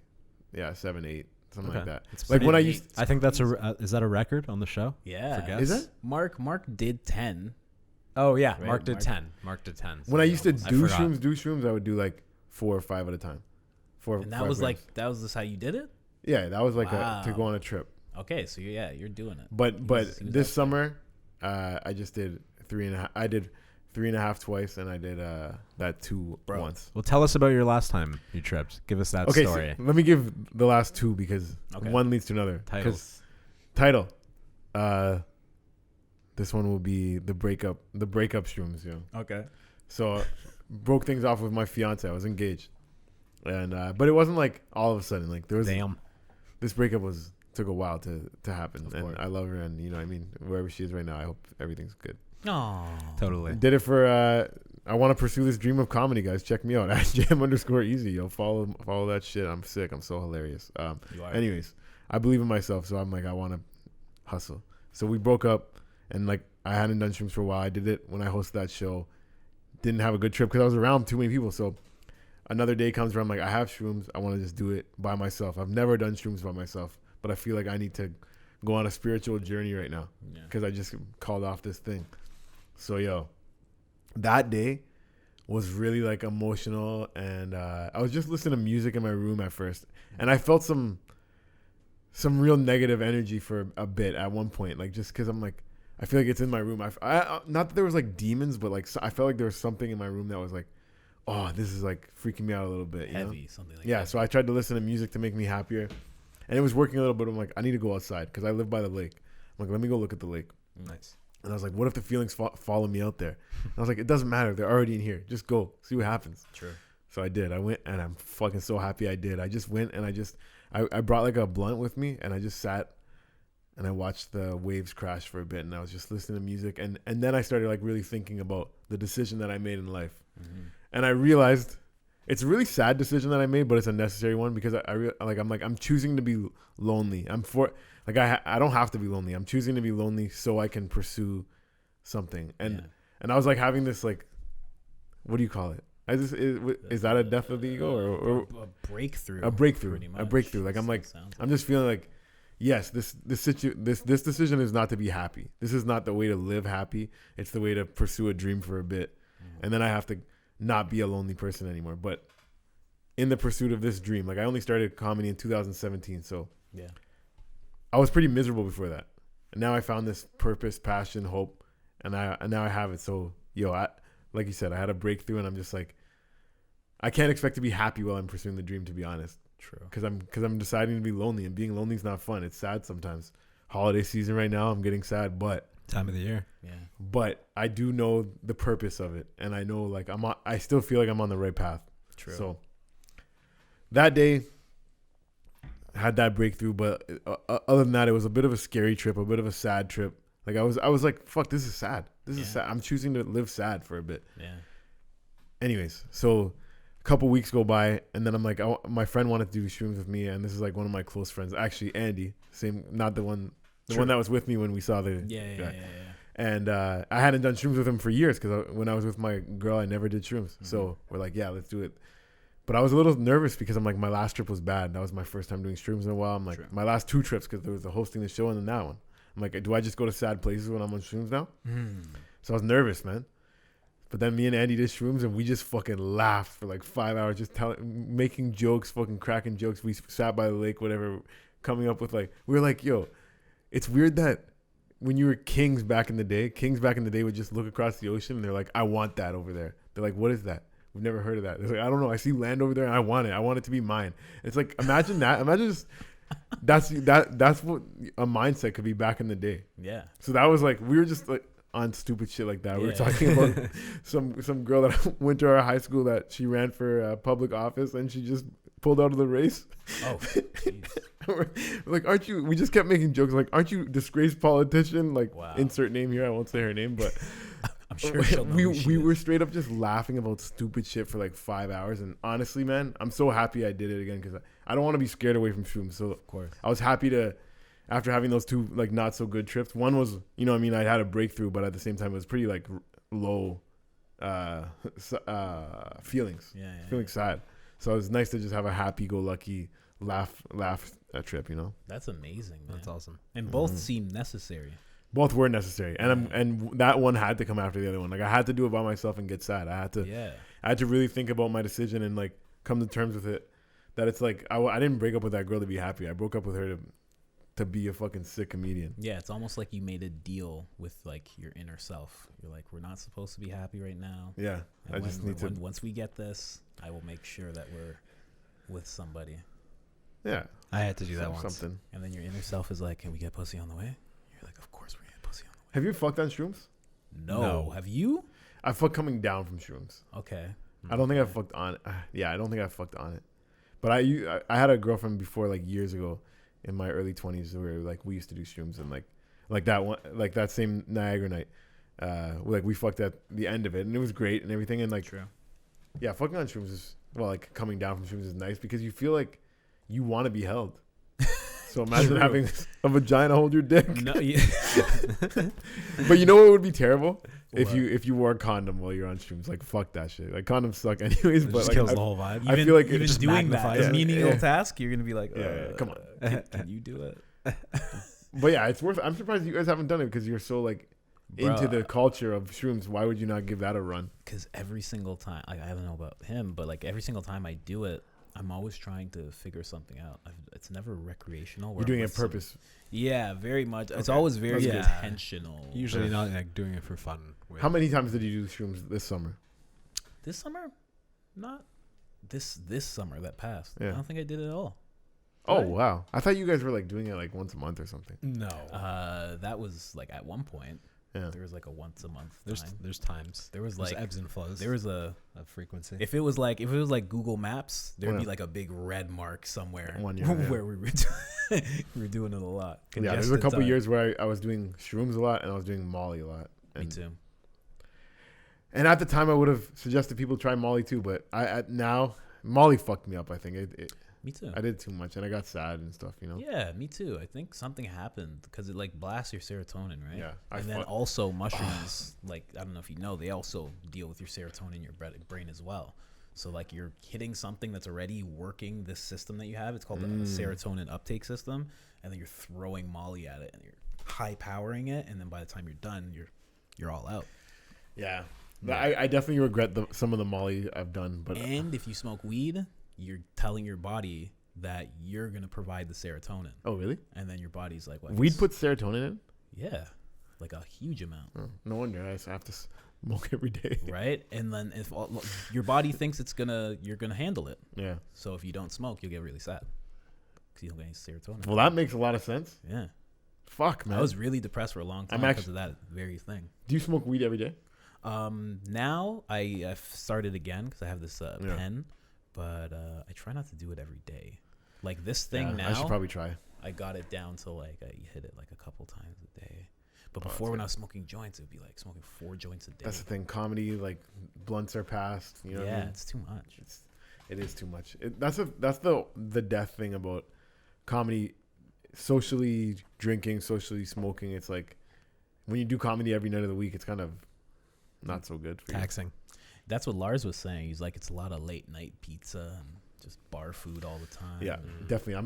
7, 8, something like that. It's Like when I pretty used, I think that's is that a record on the show? Yeah. For guests? Is it? Mark did 10. Oh yeah, Right, Mark did Mark- 10. Mark did 10. when I used to I do forgot. shrooms, I would do like 4 or 5 at a time. And that was like that was just how you did it? yeah, that was like Wow. to go on a trip. Okay, so you're doing it. But He was this up summer, I just did 3.5. I did 3.5 twice, and I did that 2 once. Well, tell us about your last time you tripped. Give us that Okay, story. so let me give the last 2 because Okay. one leads to another. Titles. 'Cause title. This one will be the breakup shrooms, yo. Okay. So broke things off with my fiance. I was engaged, and but it wasn't like all of a sudden. Like there was Damn. this breakup took a while to happen, Of and course. I love her, and I mean wherever she is right now, I hope everything's good. Oh. Totally. Did it for I want to pursue this dream of comedy, guys. Check me out at jam_easy. Yo, follow that shit. I'm sick. I'm so hilarious. You are. Anyways, I believe in myself, so I'm like I want to hustle. So we broke up, and like I hadn't done shrooms for a while. I did it when I hosted that show. Didn't have a good trip because I was around too many people. So another day comes where I'm like, I have shrooms. I want to just do it by myself. I've never done shrooms by myself, but I feel like I need to go on a spiritual journey right now because I just called off this thing. So, yo, that day was really like emotional, and I was just listening to music in my room at first, and I felt some real negative energy for a bit at one point, like just because I'm like, I feel like it's in my room. I not that there was like demons, but like I felt like there was something in my room that was like, oh, this is like freaking me out a little bit. Heavy, something like that. Yeah, so I tried to listen to music to make me happier, and it was working a little bit. I'm like, I need to go outside because I live by the lake. I'm like, let me go look at the lake. Nice. And I was like, what if the feelings follow me out there? And I was like, it doesn't matter. They're already in here. Just go. See what happens. True. So I did. I went, and I'm fucking so happy I did. I just went, and I brought like a blunt with me, and I just sat, and I watched the waves crash for a bit, and I was just listening to music. And then I started like really thinking about the decision that I made in life. Mm-hmm. And I realized it's a really sad decision that I made, but it's a necessary one because I'm choosing to be lonely. I don't have to be lonely. I'm choosing to be lonely so I can pursue something. And I was like having this like, what do you call it? Is that a death of the ego or a breakthrough? A breakthrough. Like I'm just feeling like, yes, this decision is not to be happy. This is not the way to live happy. It's the way to pursue a dream for a bit, and then I have to not be a lonely person anymore. But in the pursuit of this dream, like I only started comedy in 2017, so yeah. I was pretty miserable before that, and now I found this purpose, passion, hope, and now I have it. So, like you said, I had a breakthrough, and I'm just like, I can't expect to be happy while I'm pursuing the dream. To be honest, true, because I'm deciding to be lonely, and being lonely is not fun. It's sad sometimes. Holiday season right now, I'm getting sad, but time of the year, yeah. But I do know the purpose of it, and I know like I still feel like I'm on the right path. True. So that day, had that breakthrough, but other than that, it was a bit of a scary trip, a bit of a sad trip. Like I was like, fuck, this is sad. This is sad. I'm choosing to live sad for a bit. Yeah. Anyways, so a couple weeks go by, and then I'm like, my friend wanted to do shrooms with me, and this is like one of my close friends, actually Andy, not the one that was with me when we saw the guy. Yeah. And I hadn't done shrooms with him for years because when I was with my girl, I never did shrooms. Mm-hmm. So we're like, yeah, let's do it. But I was a little nervous because I'm like, my last trip was bad. That was my first time doing shrooms in a while. I'm like, my last 2 trips because there was the hosting the show and then that one. I'm like, do I just go to sad places when I'm on shrooms now? So I was nervous, man. But then me and Andy did shrooms and we just fucking laughed for like 5 hours, just making jokes, fucking cracking jokes. We sat by the lake, whatever, coming up with like, we were like, yo, it's weird that when you were kings back in the day would just look across the ocean and they're like, I want that over there. They're like, what is that? We've never heard of that. It's like, I don't know. I see land over there and I want it. I want it to be mine. It's like, imagine that. Imagine just, that's what a mindset could be back in the day. Yeah. So that was like, we were just like on stupid shit like that. We were talking about some girl that went to our high school that she ran for public office and she just pulled out of the race. Oh, we're like, aren't you, we just kept making jokes like, aren't you disgraced politician? Like, wow. Insert name here. I won't say her name, but I'm sure she'll know we were straight up just laughing about stupid shit for like 5 hours. And honestly, man, I'm so happy I did it again because I don't want to be scared away from shrooms. So of course, I was happy to, after having those 2 like not so good trips. One was, you know what I mean, I had a breakthrough, but at the same time it was pretty like low feelings. Feeling sad. So it was nice to just have a happy-go-lucky laugh trip, you know. That's amazing, man. That's awesome. And both seem necessary. Both were necessary, and that one had to come after the other one. Like I had to do it by myself and get sad. I had to really think about my decision and like come to terms with it. That it's like I didn't break up with that girl to be happy. I broke up with her to be a fucking sick comedian. Yeah, it's almost like you made a deal with like your inner self. You're like, we're not supposed to be happy right now. Yeah, and once we get this, I will make sure that we're with somebody. Yeah, I had to do that once. Something. And then your inner self is like, can we get pussy on the way? You're like, of course we're getting pussy on the way. Have you fucked on shrooms? No. Have you? I fucked coming down from shrooms. Okay. I don't think I've fucked on it. Yeah, I don't think I've fucked on it. But I had a girlfriend before, like years ago, in my early 20s, where like we used to do shrooms and like that one, like that same Niagara night, like we fucked at the end of it and it was great and everything. And like, true. Yeah, fucking on shrooms is, well, like coming down from shrooms is nice because you feel like you want to be held. So imagine True. having a vagina hold your dick. No, yeah. But you know what would be terrible? If What? you wore a condom while you're on streams. Like, fuck that shit. Like, condoms suck anyways. It But just like, kills I the whole vibe. I feel like it even just doing that, magnifies a it. menial Yeah. task, you're gonna be like, Yeah, come on. can you do it? But yeah, it's worth. I'm surprised you guys haven't done it because you're so like into the culture of shrooms. Why would you not give that a run? Because every single time, like, I don't know about him, but like every single time I do it, I'm always trying to figure something out. It's never recreational. You're doing it on purpose. Yeah, very much. It's Okay. always very That's good. intentional. Usually not like doing it for fun. How many times did you do shrooms this summer? This summer, not this summer that passed. Yeah. I don't think I did it at all. Oh Right. wow! I thought you guys were like doing it like once a month or something. No. That was like at one point. Yeah. There was like a once a month There's time. there's times. There was There's like ebbs and flows. there was a of frequency. if it was like Google Maps, there'd be Yeah. like a big red mark somewhere One year, yeah. where we were doing it a lot. Yeah, there's a Congested couple time. years where I was doing shrooms a lot and I was doing Molly a lot. Me And, too. And at the time, I would have suggested people try Molly too, but now Molly fucked me up. I think Me too. I did too much and I got sad and stuff. You know. Yeah, me too. I think something happened because it like blasts your serotonin, right? Yeah, And then also mushrooms, like I don't know if you know, they also deal with your serotonin in your brain as well. So like you're hitting something that's already working this system that you have. It's called the serotonin uptake system, and then you're throwing Molly at it and you're high powering it, and then by the time you're done, you're all out. Yeah. But I definitely regret some of the Molly I've done. But And if you smoke weed, you're telling your body that you're gonna provide the serotonin, oh really? and then your body's like, "What?" Weed puts serotonin in? Yeah, like a huge amount. Oh, no wonder I have to smoke every day. Right, and then if your body thinks you're gonna handle it. Yeah. So if you don't smoke, you'll get really sad because you don't get any serotonin. Well, that makes a lot of sense. Yeah, Fuck, man. I was really depressed for a long time because of that very thing. Do you smoke weed every day? Now I've started again because I have this Yeah. pen, but I try not to do it every day. Like this thing Yeah, now, I should probably try. I got it down to like I hit it like a couple times a day. But Oh, before, that's when good. I was smoking joints, it would be like smoking 4 joints a day. That's the thing. Comedy, like blunts are passed. You know what I yeah, mean? it's too much. It is too much. That's the death thing about comedy. Socially drinking, socially smoking. It's like when you do comedy every night of the week, it's kind of not so good for Taxing. That's what Lars was saying. He's like, it's a lot of late night pizza and just bar food all the time. you. Yeah, definitely.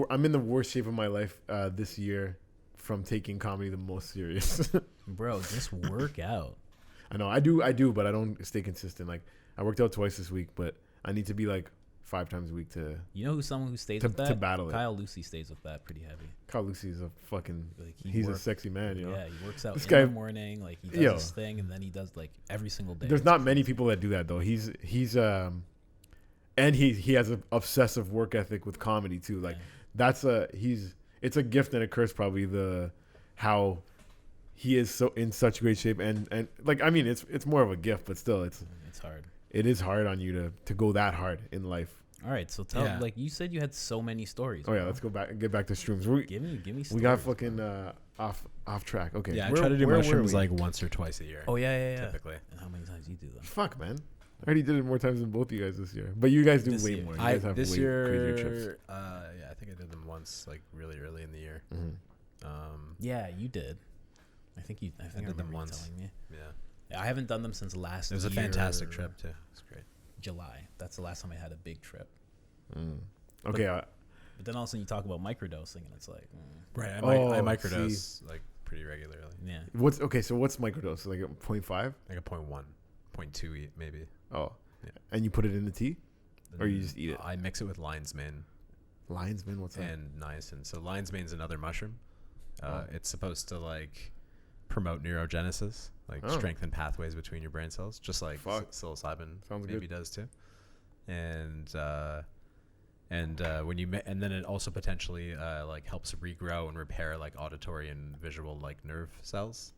I'm in the worst shape of my life this year from taking comedy the most serious. Bro, just work out. I know I do, but I don't stay consistent. Like I worked out twice this week, but I need to be like 5 times a week to. You know who's someone who stays To- with that? to battle it. Kyle Lucy stays with that pretty heavy. Kyle Lucy is a fucking. Like He's a sexy man, you know. Yeah, he works out This in guy- the morning. Like he does Yo. his thing, and then he does like every single day. There's not many people that do that though. He's and he has an obsessive work ethic with comedy too. Like it's a gift and a curse probably how he is so in such great shape and like I mean it's more of a gift, but still it's hard. it is hard on you to go that hard in life. All right, so tell Yeah. like you said you had so many stories. Oh yeah, bro. let's get back to shrooms. Give me stories. We got fucking off track. Okay. Yeah, I Where- try to do where were mushrooms we? like once or twice a year. Oh yeah. Typically. And how many times do you do them? Fuck man. I already did it more times than both of you guys this year. But you guys do This way year. more. You guys have This way crazier trips. year, yeah, I think I did them once, like really early in the year. Mm-hmm. Yeah, you did. I think I did them remember you once. telling me. Yeah, Yeah, I haven't done them since last. it was a year, fantastic trip too. It was great. July. That's the last time I had a big trip. Okay. But then all of a sudden you talk about microdosing, and it's like, Right, I Oh, microdose like pretty regularly, yeah. So what's microdose? Like a 0.5? like a 0.1, 0.2 maybe. Oh. Yeah. And you put it in the tea? Or you just eat it? I mix it with lion's mane Lion's Mane, what's that? and niacin. So lion's mane is another mushroom. Oh. It's supposed to like promote neurogenesis, like Oh. strengthen pathways between your brain cells, just like Fuck. psilocybin Sounds maybe good. does too. And when you and then it also potentially like helps regrow and repair like auditory and visual like nerve cells.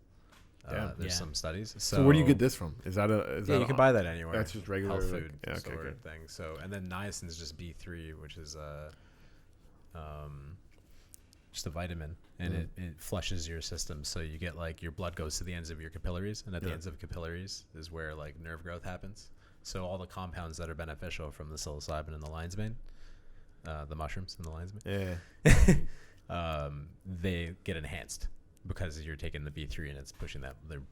Damn. There's Yeah. some studies. So where do you get this from? Is that You can buy that anywhere. That's just regular health like- food yeah, okay, store okay. thing. So and then niacin is just B3, which is just a vitamin, and it flushes your system. So you get like your blood goes to the ends of your capillaries, and at the Yeah. ends of capillaries is where like nerve growth happens. So all the compounds that are beneficial from the psilocybin and the lion's mane the mushrooms in the lion's mane. Yeah. They get enhanced because you're taking the B3 and it's pushing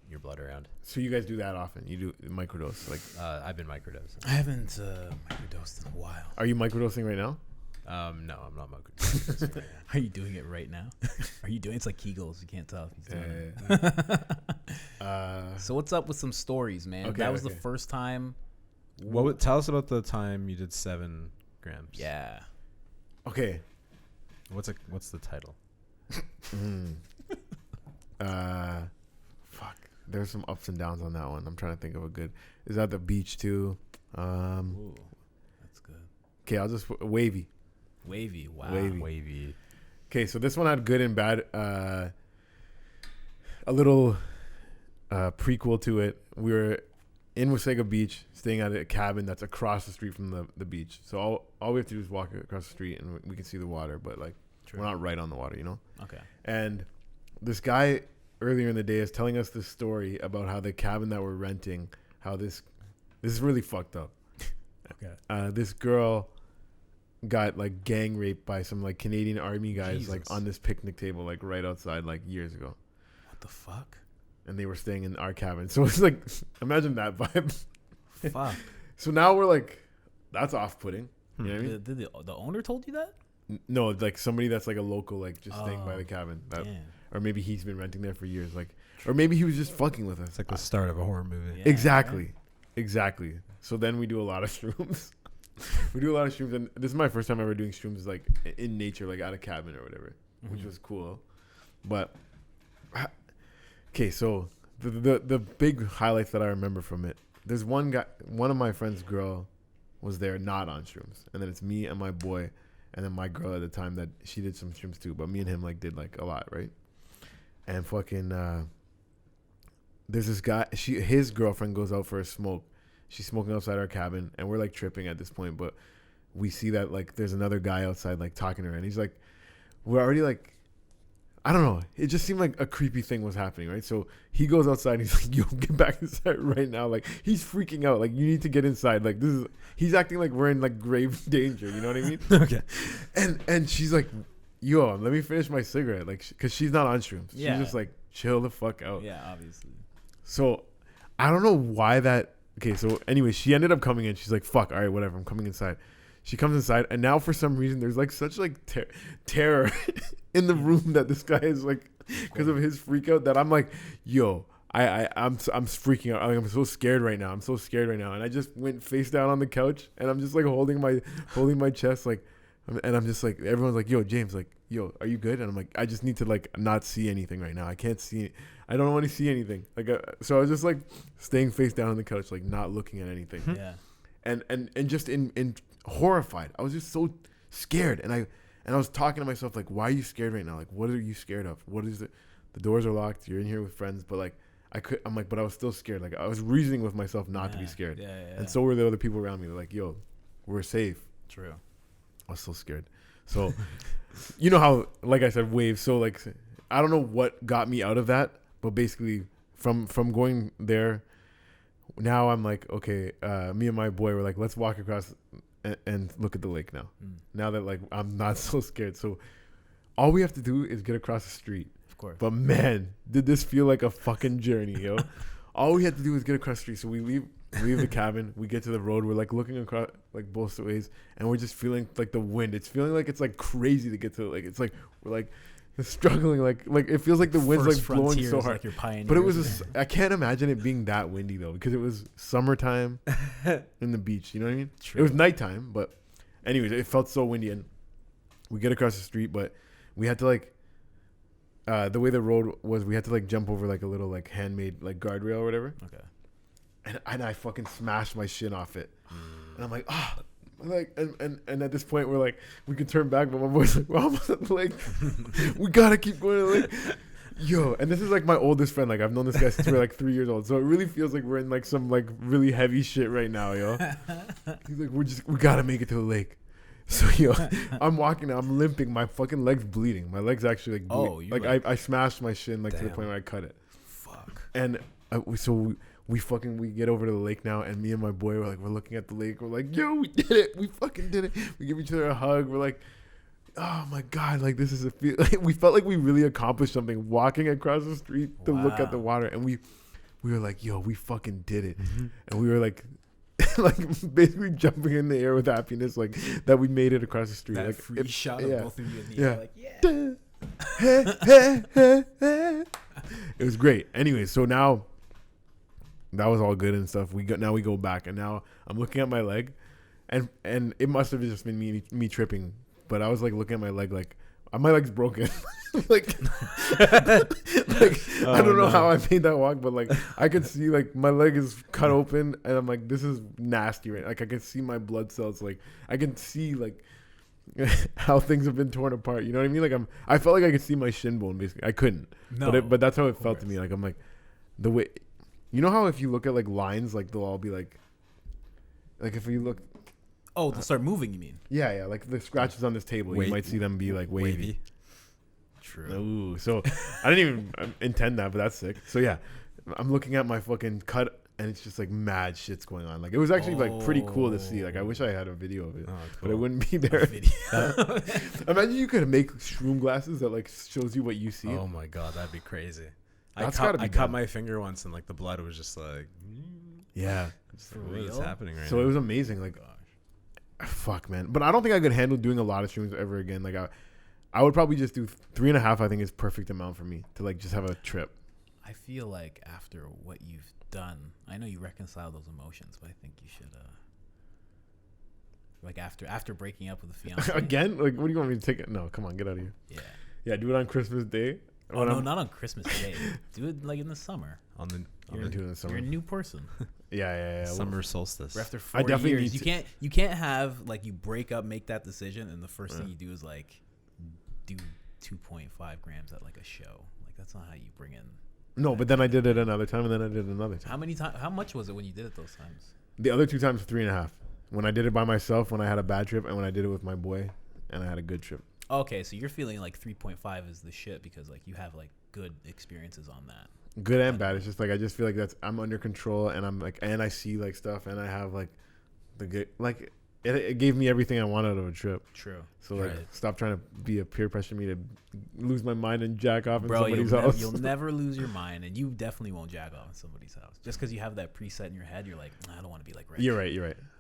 your blood around. So you guys do that often? You do microdose? Like, I've been microdosing. I haven't microdosed in a while. are you microdosing right now? No, I'm not microdosing right now. Are you doing it right now? Are you doing? It's like Kegels. You can't tell if he's doing it. So what's up with some stories, man? Okay, that was the first time. Tell us about the time you did 7 grams. Yeah. Okay. What's the title? Fuck. There's some ups and downs on that one. I'm trying to think of a good. Is that the beach too? Ooh, that's good. Okay, I'll just wavy. Wavy. Wow. Wavy. Okay, so this one had good and bad. A little prequel to it. We were in Wasaga Beach, staying at a cabin that's across the street from the beach. So all we have to do is walk across the street and we can see the water, but like we're not right on the water, you know? Okay. And this guy earlier in the day is telling us this story about how the cabin that we're renting, how this is really fucked up. Okay. This girl got like gang raped by some like Canadian Army guys, Jesus. like on this picnic table, like right outside, like years ago. What the fuck? And they were staying in our cabin. So it's like, imagine that vibe. Fuck. So now we're like, that's off-putting. You know what I mean? Did the owner told you that? No, like somebody that's like a local, like just staying by the cabin. That, Damn. or maybe he's been renting there for years. Like, or maybe he was just fucking with us. It's like the start of a horror movie. Yeah, Exactly. right? Exactly. So then we do a lot of shrooms. We do a lot of shrooms. And this is my first time ever doing shrooms like in nature, like at a cabin or whatever, which was cool. But, okay, so the big highlights that I remember from it, there's one guy, one of my friend's girl was there not on shrooms. And then it's me and my boy and then my girl at the time that she did some shrooms too. But me and him like did like a lot, right? And fucking, there's this guy, his girlfriend goes out for a smoke. She's smoking outside our cabin and we're like tripping at this point. But we see that like there's another guy outside like talking to her. And he's like, we're already like, I don't know. It just seemed like a creepy thing was happening, right? So he goes outside and he's like, yo, get back inside right now. Like, he's freaking out. Like, you need to get inside. Like, he's acting like we're in like grave danger. You know what I mean? Okay. And she's like, yo, let me finish my cigarette. Like, because she's not on shrooms. Yeah. She's just like, chill the fuck out. Yeah, obviously. So I don't know why that. Okay, so anyway, she ended up coming in. She's like, fuck, all right, whatever. I'm coming inside. She comes inside, and now for some reason, there's like such like terror in the room that this guy is like, because of his freak out, that I'm like, yo, I'm freaking out. I'm so scared right now. I'm so scared right now. And I just went face down on the couch, and I'm just like holding my chest, like, and I'm just like, everyone's like, yo, James, like, yo, are you good? And I'm like, I just need to like not see anything right now. I can't see. I don't want to see anything. Like, so I was just like staying face down on the couch, like not looking at anything. Yeah. And just in horrified. I was just so scared, and I was talking to myself like, why are you scared right now? Like, what are you scared of? What is it? The doors are locked. You're in here with friends, but like I'm like, but I was still scared. Like, I was reasoning with myself not to be scared. Yeah. And so were the other people around me. They're like, yo, we're safe. True. I was so scared. So you know how, like I said, waves. So like, I don't know what got me out of that, but basically from going there, now I'm like, okay, me and my boy were like, let's walk across and look at the lake now. Now that like I'm not so scared. So all we have to do is get across the street. Of course. But man, did this feel like a fucking journey, yo. All we had to do is get across the street. So we leave the cabin, we get to the road, we're like looking across like both ways, and we're just feeling like the wind. It's feeling like it's like crazy to get to, like, it's like we're like struggling, like it feels like the wind's First like blowing so frontiers, hard. like you're pioneers. But it was I can't imagine it being that windy though, because it was summertime in the beach, you know what I mean? True. It was nighttime, but anyways, it felt so windy. And we get across the street, but we had to like the way the road was, we had to like jump over like a little like handmade like guardrail or whatever. Okay. And I fucking smashed my shin off it. And I'm like, ah. Like and at this point we're like, we can turn back, but my boy's like, we're almost at the lake. We gotta keep going to the lake. Yo, and this is like my oldest friend. Like, I've known this guy since we're like 3 years old. So it really feels like we're in like some like really heavy shit right now, yo. He's like, we gotta make it to the lake. So yo, I'm walking, I'm limping, my fucking leg's bleeding. My leg's actually like bleeding. I smashed my shin like to the point where I cut it. Fuck. And so we get over to the lake now, and me and my boy we're looking at the lake. We're like, yo, we did it. We fucking did it. We give each other a hug. We're like, oh my God, like this is a feel. Like, we felt like we really accomplished something walking across the street to look at the water, and we were like, yo, we fucking did it. And we were like like basically jumping in the air with happiness, like that we made it across the street. That like free shot of both of you in the air, like, It was great. Anyway, so now that was all good and stuff. We go back, and now I'm looking at my leg, and it must have just been me tripping, but I was like looking at my leg like my leg's broken. like I don't know how I made that walk, but like I could see like my leg is cut open, and I'm like, this is nasty, right? Like I can see my blood cells, like I can see like how things have been torn apart. You know what I mean? Like I felt like I could see my shin bone basically. I couldn't. No, but that's how it felt to me. Like I'm like the way, you know how if you look at like lines, like they'll all be like if you look. Oh, they'll start moving, you mean? Yeah. Like the scratches on this table, you might see them be like wavy. True. Ooh, so I didn't even intend that, but that's sick. So yeah, I'm looking at my fucking cut, and it's just like mad shit's going on. Like it was actually like pretty cool to see. Like I wish I had a video of it, but it wouldn't be there. Imagine you could make shroom glasses that like shows you what you see. Oh my God, that'd be crazy. I That's cut my finger once, and like the blood was just like, yeah. What is happening right So now? it was amazing. Like, fuck, man. But I don't think I could handle doing a lot of shrooms ever again. Like I would probably just do 3.5. I think is perfect amount for me to like just have a trip. I feel like after what you've done, I know you reconcile those emotions, but I think you should like after breaking up with the fiance Again? Like, what do you want me to take it? No, come on, get out of here. Yeah, do it on Christmas Day. Oh no, not on Christmas Day. Do it like in the summer. You're a new person. Yeah. Summer solstice. After 4 years, you can't have like you break up, make that decision, and the first thing you do is like do 2.5 grams at like a show. Like that's not how you bring in. No, but then I did it another time, and then I did it another time. How many times? How much was it when you did it those times? The other 2 times, 3.5. When I did it by myself, when I had a bad trip, and when I did it with my boy, and I had a good trip. Okay, so you're feeling like 3.5 is the shit because like you have like good experiences on that. Good and bad. It's just like I just feel like I'm under control, and I'm like, and I see like stuff, and I have like the good like. It gave me everything I wanted out of a trip. True. So like, stop trying to be a peer pressure me to lose my mind and jack off in somebody's house. You'll never lose your mind, and you definitely won't jack off in somebody's house. Just because you have that preset in your head, you're like, I don't want to be like Rick. You're right.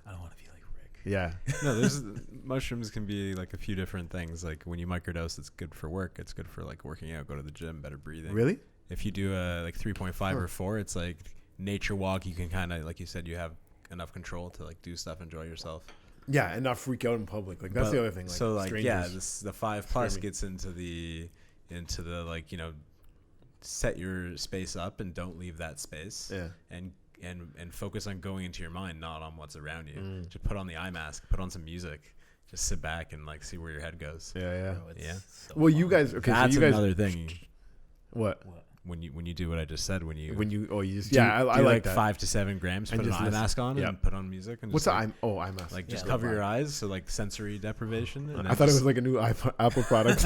I don't want to be like Rick. Yeah. No, there's mushrooms can be like a few different things. Like when you microdose, it's good for work. It's good for like working out, go to the gym, better breathing. Really? If you do like 3.5 or 4, it's like nature walk. You can kind of, like you said, you have enough control to like do stuff, enjoy yourself. Yeah, and not freak out in public. Like that's the other thing. Like, so like strangers. the 5+ gets into the like, you know, set your space up and don't leave that space. Yeah. And focus on going into your mind, not on what's around you. Just put on the eye mask, put on some music, just sit back and like see where your head goes. Yeah. So well, fun. you guys. Okay, that's so you guys. another thing. What? When you do what I just said, you just do, I do like like that. 5 to 7 grams, And put an just eye listen. mask on Yeah. and put on music. And What's just the like, eye mask? like just Yeah. cover your eyes, so like sensory deprivation. And I thought it was like a new Apple product.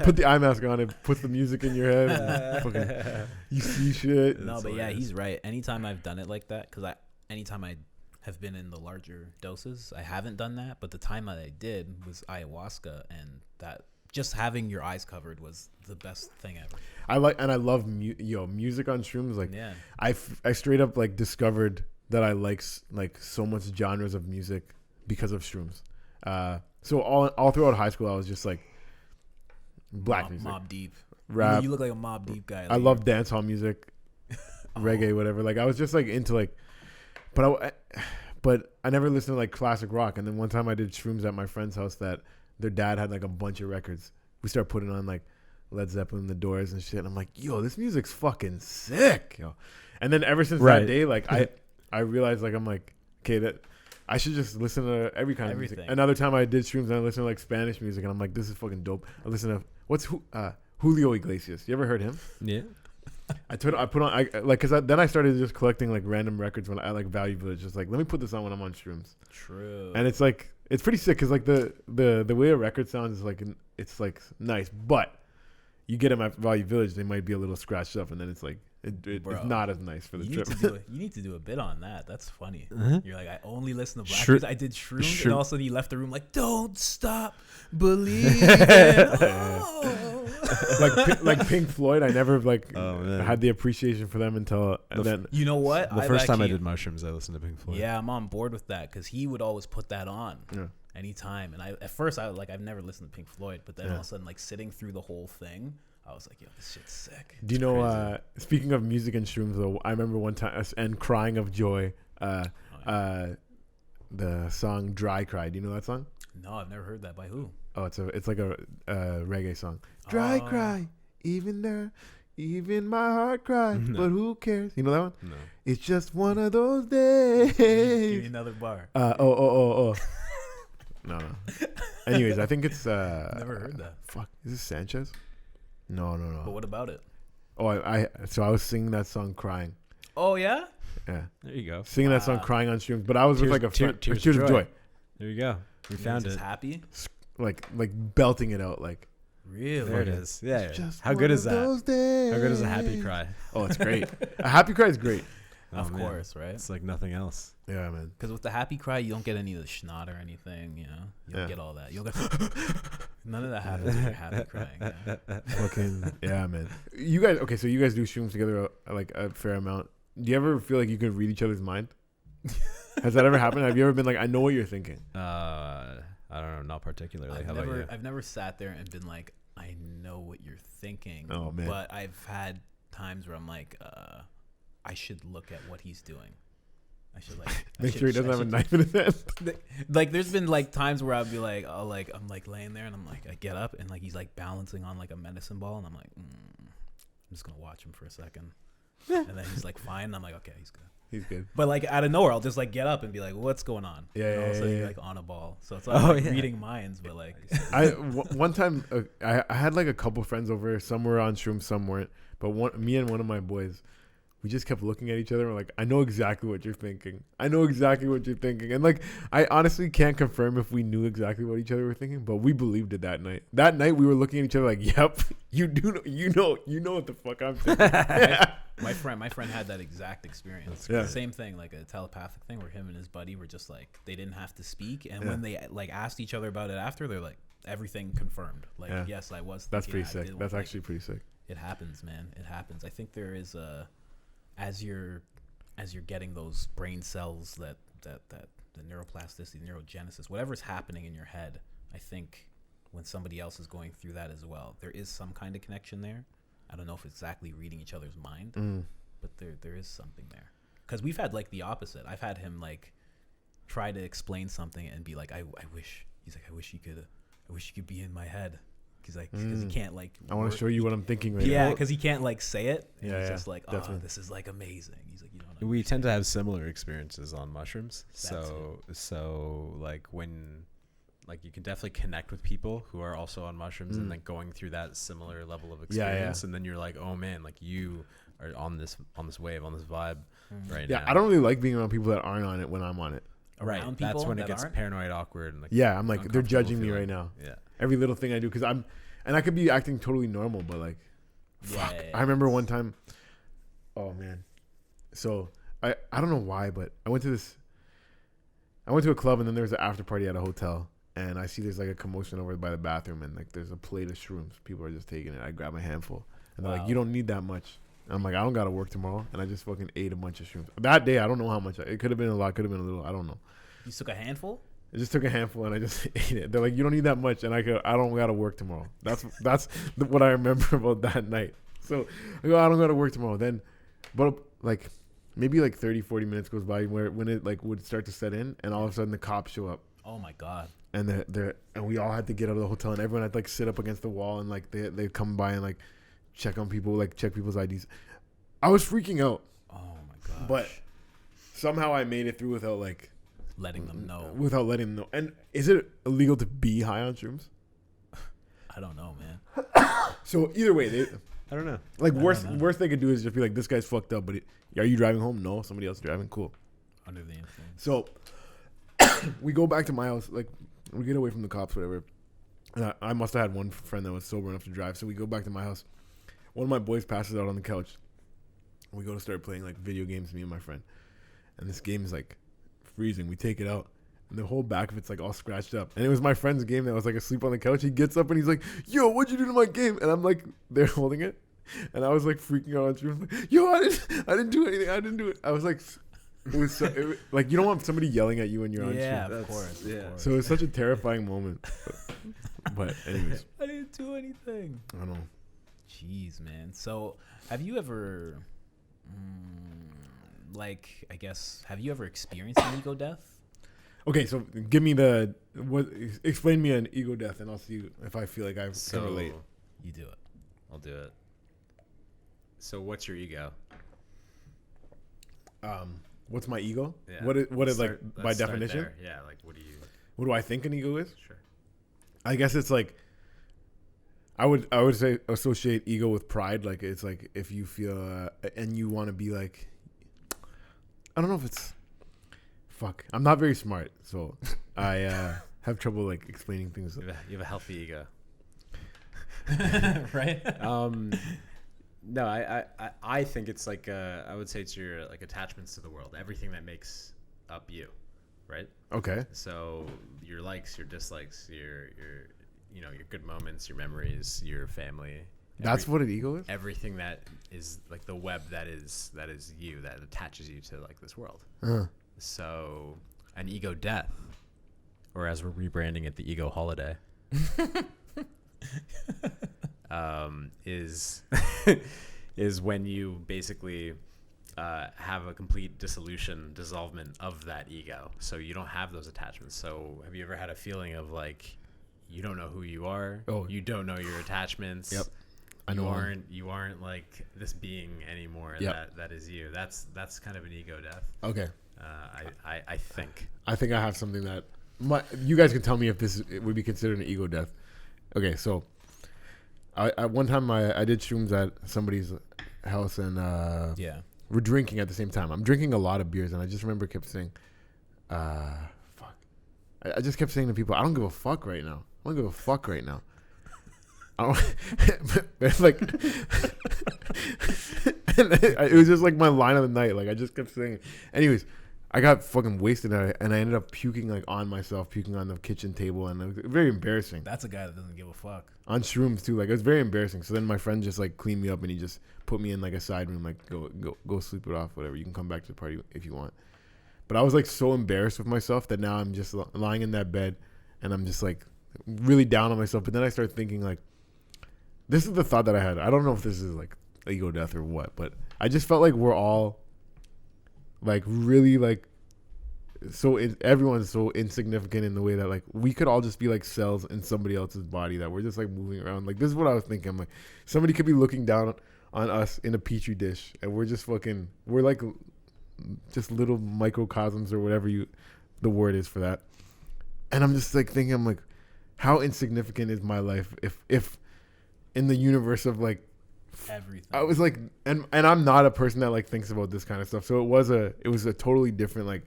Put the eye mask on, it puts the music in your head. Fucking, you see shit. No, but yeah, he's right. Anytime I've done it like that, because anytime I have been in the larger doses, I haven't done that. But the time that I did was ayahuasca, and that just having your eyes covered was the best thing ever. I love music on shrooms. Like, Yeah. I straight up like discovered that I like so much genres of music because of shrooms. So all throughout high school, I was just like black music, Mob Deep, rap. You look like a Mob Deep guy. I love dancehall music, reggae, whatever. Like I was just like into like, but I never listened to like classic rock. And then one time I did shrooms at my friend's house that their dad had like a bunch of records. We started putting on like Led Zeppelin, The Doors, and shit. And I'm like, yo, this music's fucking sick, yo. And then ever since that day, like I realized like I'm like, okay, that I should just listen to every kind of music. Another time I did shrooms and I listened to like Spanish music, and I'm like, this is fucking dope. I listen to Julio Iglesias. You ever heard him? Yeah. Then I started just collecting like random records when I like Value Village. Just like, let me put this on when I'm on shrooms. True. And it's like, it's pretty sick because like the way a record sounds is like, it's like nice, but you get them at Value Village, they might be a little scratched up, and then it's like it's Bro, not as nice for the you trip. you need to do a bit on that. That's funny. Uh-huh. You're like, I only listen to black Sure. music. I did shrooms, Sure. and all of a sudden you left the room like, don't stop believing. like Pink Floyd, I never like Oh, man. had the appreciation for them until then. You know what? The first time I did mushrooms, I listened to Pink Floyd. Yeah, I'm on board with that because he would always put that on Yeah. anytime. And at first I've never listened to Pink Floyd, but then Yeah. all of a sudden like sitting through the whole thing, I was like, yo, this shit's sick. Do you know? Speaking of music and shrooms, though, I remember one time and crying of joy. The song "Dry Cry." Do you know that song? No, I've never heard that. By who? Oh, it's like a reggae song. Dry Oh. cry, even my heart cries, No. but who cares? You know that one? No. It's just one of those days. Give me another bar. Oh. No. Anyways, I think it's Never heard that. Fuck, is this Sanchez? No. But what about it? Oh, so I was singing that song crying. Oh yeah. Yeah, There you go. singing that song crying on shrooms. But I was with like a friend. Tears Tears of of Joy. Joy. There you go. We found Just it. happy. Like belting it out. like. Really? There it is. Yeah. Just How good one is of that? those days. How good is a happy cry? Oh, it's great. A happy cry is great. Oh, Of man. course, right? It's like nothing else. Yeah, man. Because with the happy cry, you don't get any of the schnot or anything. You know, you don't Yeah. get all that. You don't get none of that happens when you're happy crying. Yeah. Fucking yeah, man. You guys, okay? So you guys do shrooms together like a fair amount. Do you ever feel like you can read each other's mind? Has that ever happened? Have you ever been like, I know what you're thinking? I don't know. Not particularly. How about you? I've never sat there and been like, I know what you're thinking. Oh, man. But I've had times where I'm like, I should look at what he's doing. I should like Make sure he doesn't have a knife in his hand. Like there's been like times where I'll be like, I'm like laying there and I'm like, I get up and like he's like balancing on like a medicine ball and I'm like, I'm just gonna watch him for a second. And then he's like fine and I'm like, okay, he's good. He's good. But like out of nowhere, I'll just like get up and be like, what's going on? Yeah, and all of a sudden yeah, you're yeah. like on a ball. So it's like, yeah. reading minds, but like One time I had like a couple friends over. Some were on shrooms, some weren't. But me and one of my boys, we just kept looking at each other and we're like, I know exactly what you're thinking. I know exactly what you're thinking. And like, I honestly can't confirm if we knew exactly what each other were thinking, but we believed it that night. That night we were looking at each other like, yep, you do know, you know what the fuck I'm thinking. my friend had that exact experience. Yeah. The same thing, like a telepathic thing where him and his buddy were just like, they didn't have to speak. And Yeah. when they like asked each other about it after, they're like, everything confirmed. Like, Yeah. yes, I was That's thinking, pretty I sick. did That's like, actually pretty sick. it happens, man. It happens. I think there is as you're getting those brain cells that the neuroplasticity, neurogenesis, whatever's happening in your head, I think when somebody else is going through that as well, there is some kind of connection there. I don't know if it's exactly reading each other's mind, but there is something there. Because we've had like the opposite. I've had him like try to explain something and be like, I wish. He's like, I wish you could be in my head. He's like, because he can't like. I want to show you what I'm thinking right Yeah, now. because he can't like say it. And Yeah, he's yeah, just like, oh, definitely. this is like amazing. He's like, you don't know. We tend to have similar experiences on mushrooms. That's So like when like you can definitely connect with people who are also on mushrooms and like going through that similar level of Yeah, yeah. experience and then you're like, oh man, like you are on this wave, on this vibe right Yeah, now. I don't really like being around people that aren't on it when I'm on it. Right. Around That's people when it that gets aren't? paranoid, awkward, and like Yeah, I'm like, they're uncomfortable judging me feeling. right now. Yeah. Every little thing I do, because and I could be acting totally normal, but like, fuck. Yeah. I remember one time, oh man. So I don't know why, but I went to a club and then there was an after party at a hotel and I see there's like a commotion over by the bathroom and like there's a plate of shrooms. People are just taking it. I grab a handful and they're Wow. like, you don't need that much. And I'm like, I don't got to work tomorrow. And I just fucking ate a bunch of shrooms. That day, I don't know how much. It could have been a lot, could have been a little. I don't know. You took a handful? I just took a handful and I just ate it. They're like, you don't need that much, and I don't gotta work tomorrow. That's what I remember about that night. So I go, I don't gotta work tomorrow. Then, but like maybe like 30, 40 minutes goes by when it like would start to set in, and all of a sudden the cops show up, Oh my god. and and we all had to get out of the hotel, and everyone had to like sit up against the wall, and like they come by and like check on people, like check people's IDs. I was freaking out, Oh my god. but somehow I made it through without like. letting them know. Without letting them know. And is it illegal to be high on shrooms? I don't know, man. So either way, I don't know. like I worst don't know. worst they could do is just be like, this guy's fucked up, but are you driving home? No, somebody else is driving. Cool. Under the influence. So we go back to my house, like we get away from the cops, whatever. And I must have had one friend that was sober enough to drive. So we go back to my house. One of my boys passes out on the couch. We go to start playing like video games, me and my friend. And this game is like freezing. We take it out. And the whole back of it's like all scratched up. And it was my friend's game that was like asleep on the couch. He gets up and he's like, yo, what'd you do to my game? And I'm like, there holding it. And I was like freaking out on stream. Like, yo, I didn't do anything. I didn't do it. I was like, like, you don't want somebody yelling at you when you're on stream. Yeah, of course. Yeah. So it was such a terrifying moment. But anyways. I didn't do anything. I don't know. Jeez, man. So have you ever, I guess, have you ever experienced an ego death? Okay, so give me explain me an ego death, and I'll see if I feel like I can relate. You do it. I'll do it. So what's your ego? What's my ego? Yeah. What is like by definition? There. Yeah, like what do I think an ego is? Sure. I guess it's like I would say associate ego with pride. Like it's like if you feel and you want to be like, I don't know if it's fuck. I'm not very smart, so I have trouble like explaining things. You have a healthy ego. Right? No, I think it's like I would say it's your like attachments to the world, everything that makes up you, right? Okay. So your likes, your dislikes, your good moments, your memories, your family. That's what an ego is? Everything that is like the web that is you, that attaches you to like this world. Uh-huh. So an ego death, or as we're rebranding it, the ego holiday, is when you basically have a complete dissolvement of that ego. So you don't have those attachments. So have you ever had a feeling of like you don't know who you are? Oh, you don't know your attachments. Yep. I know. You aren't like this being anymore. Yep. That is you. That's kind of an ego death. Okay. I think. I think I have something that you guys can tell me if this would be considered an ego death. Okay, so I one time I did shrooms at somebody's house and we're drinking at the same time. I'm drinking a lot of beers and I just remember kept saying, fuck. I just kept saying to people, I don't give a fuck right now. I don't give a fuck right now. I don't like it was just like my line of the night. Like I just kept saying it. Anyways, I got fucking wasted at it, and I ended up puking like on myself, puking on the kitchen table, and it was very embarrassing. That's a guy that doesn't give a fuck. On shrooms too, like it was very embarrassing. So then my friend just like cleaned me up, and he just put me in like a side room, like go sleep it off, whatever. You can come back to the party if you want. But I was like so embarrassed with myself that now I'm just lying in that bed, and I'm just like really down on myself. But then I started thinking like, this is the thought that I had. I don't know if this is like ego death or what, but I just felt like we're all like really like everyone's so insignificant in the way that like we could all just be like cells in somebody else's body that we're just like moving around. Like this is what I was thinking. I'm like, somebody could be looking down on us in a petri dish and we're just we're like just little microcosms or whatever the word is for that. And I'm just like thinking, I'm like, how insignificant is my life if in the universe of like everything. I was like, and I'm not a person that like thinks about this kind of stuff. So it was a totally different like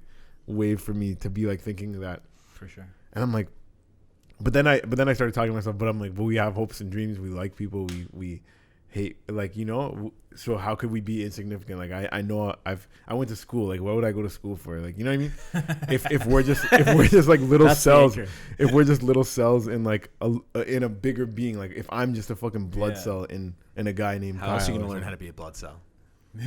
wave for me to be like thinking that. For sure. And I'm like, but then I started talking to myself, but I'm like, but we have hopes and dreams. We like people. We hate, like, you know, so how could we be insignificant? Like I know I went to school. Like what would I go to school for? Like, you know what I mean? if we're just like little cells, if we're just little cells in like in a bigger being, like if I'm just a fucking blood cell in a guy named How Kyle, else are you gonna learn how to be a blood cell?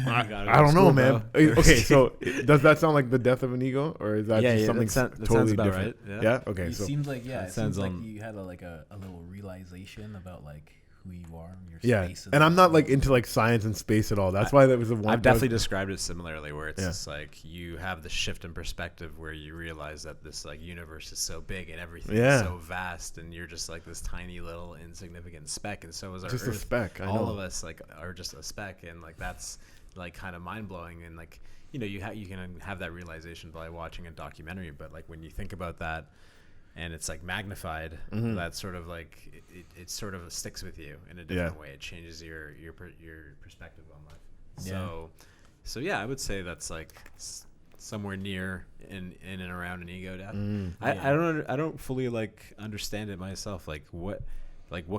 I don't know, man. Okay, so does that sound like the death of an ego, or is that just something totally different? Right. Yeah. Okay. It So seems like it seems like you had a little realization about like who you are, your space. And I'm not like into like science and space at all. That's why that was the one. I've definitely described it similarly, where it's just like you have the shift in perspective where you realize that this like universe is so big and everything is so vast, and you're just like this tiny little insignificant speck, and so is our just Earth. A speck. All of us like are just a speck, and like that's like kind of mind blowing, and like you know you can have that realization by watching a documentary, but like when you think about that. And it's like magnified. That sort of like it sort of sticks with you in a different way. It changes your perspective on life. So yeah, I would say that's like somewhere near in and around an ego death. Yeah. I don't fully like understand it myself. Like what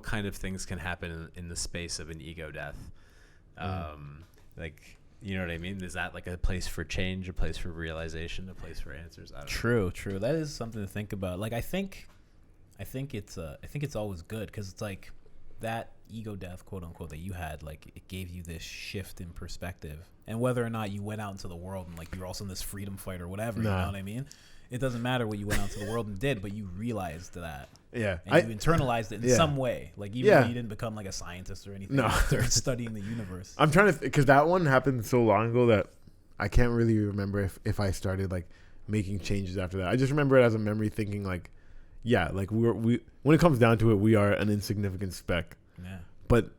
kind of things can happen in the space of an ego death? Like, you know what I mean? Is that like a place for change, a place for realization, a place for answers? I don't know. True. That is something to think about. Like, I think it's always good because it's like that ego death, quote unquote, that you had, like it gave you this shift in perspective. And whether or not you went out into the world and like you're also this freedom fight or whatever, you know what I mean? It doesn't matter what you went out to the world and did, but you realized that. Yeah. And you internalized it in some way. Like even though you didn't become like a scientist or anything. No. You started studying the universe. I'm trying to, because that one happened so long ago that I can't really remember if I started like making changes after that. I just remember it as a memory, thinking like, yeah, like we when it comes down to it, we are an insignificant speck. Yeah. But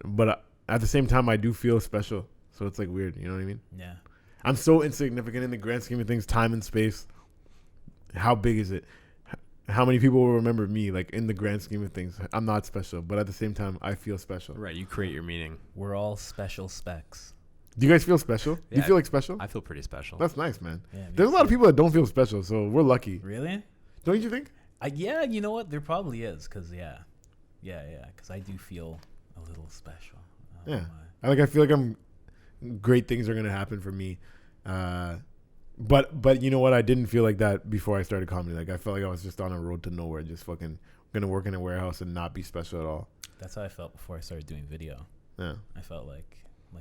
at the same time, I do feel special. So it's like weird. You know what I mean? Yeah. I'm so insignificant in the grand scheme of things, time and space. How big is it? How many people will remember me? Like in the grand scheme of things, I'm not special, but at the same time, I feel special. Right. You create your meaning. We're all special specks. Do you guys feel special? Do you Yeah, feel like special? I feel pretty special. That's nice, man. Yeah, me There's a lot of people that don't feel special, so we're lucky. Really? Don't you think? Yeah, you know what? There probably is, because because I do feel a little special. Yeah. I feel like great things are gonna happen for me. But you know what? I didn't feel like that before I started comedy. Like I felt like I was just on a road to nowhere, just fucking gonna work in a warehouse and not be special at all. That's how I felt before I started doing video. Yeah. I felt like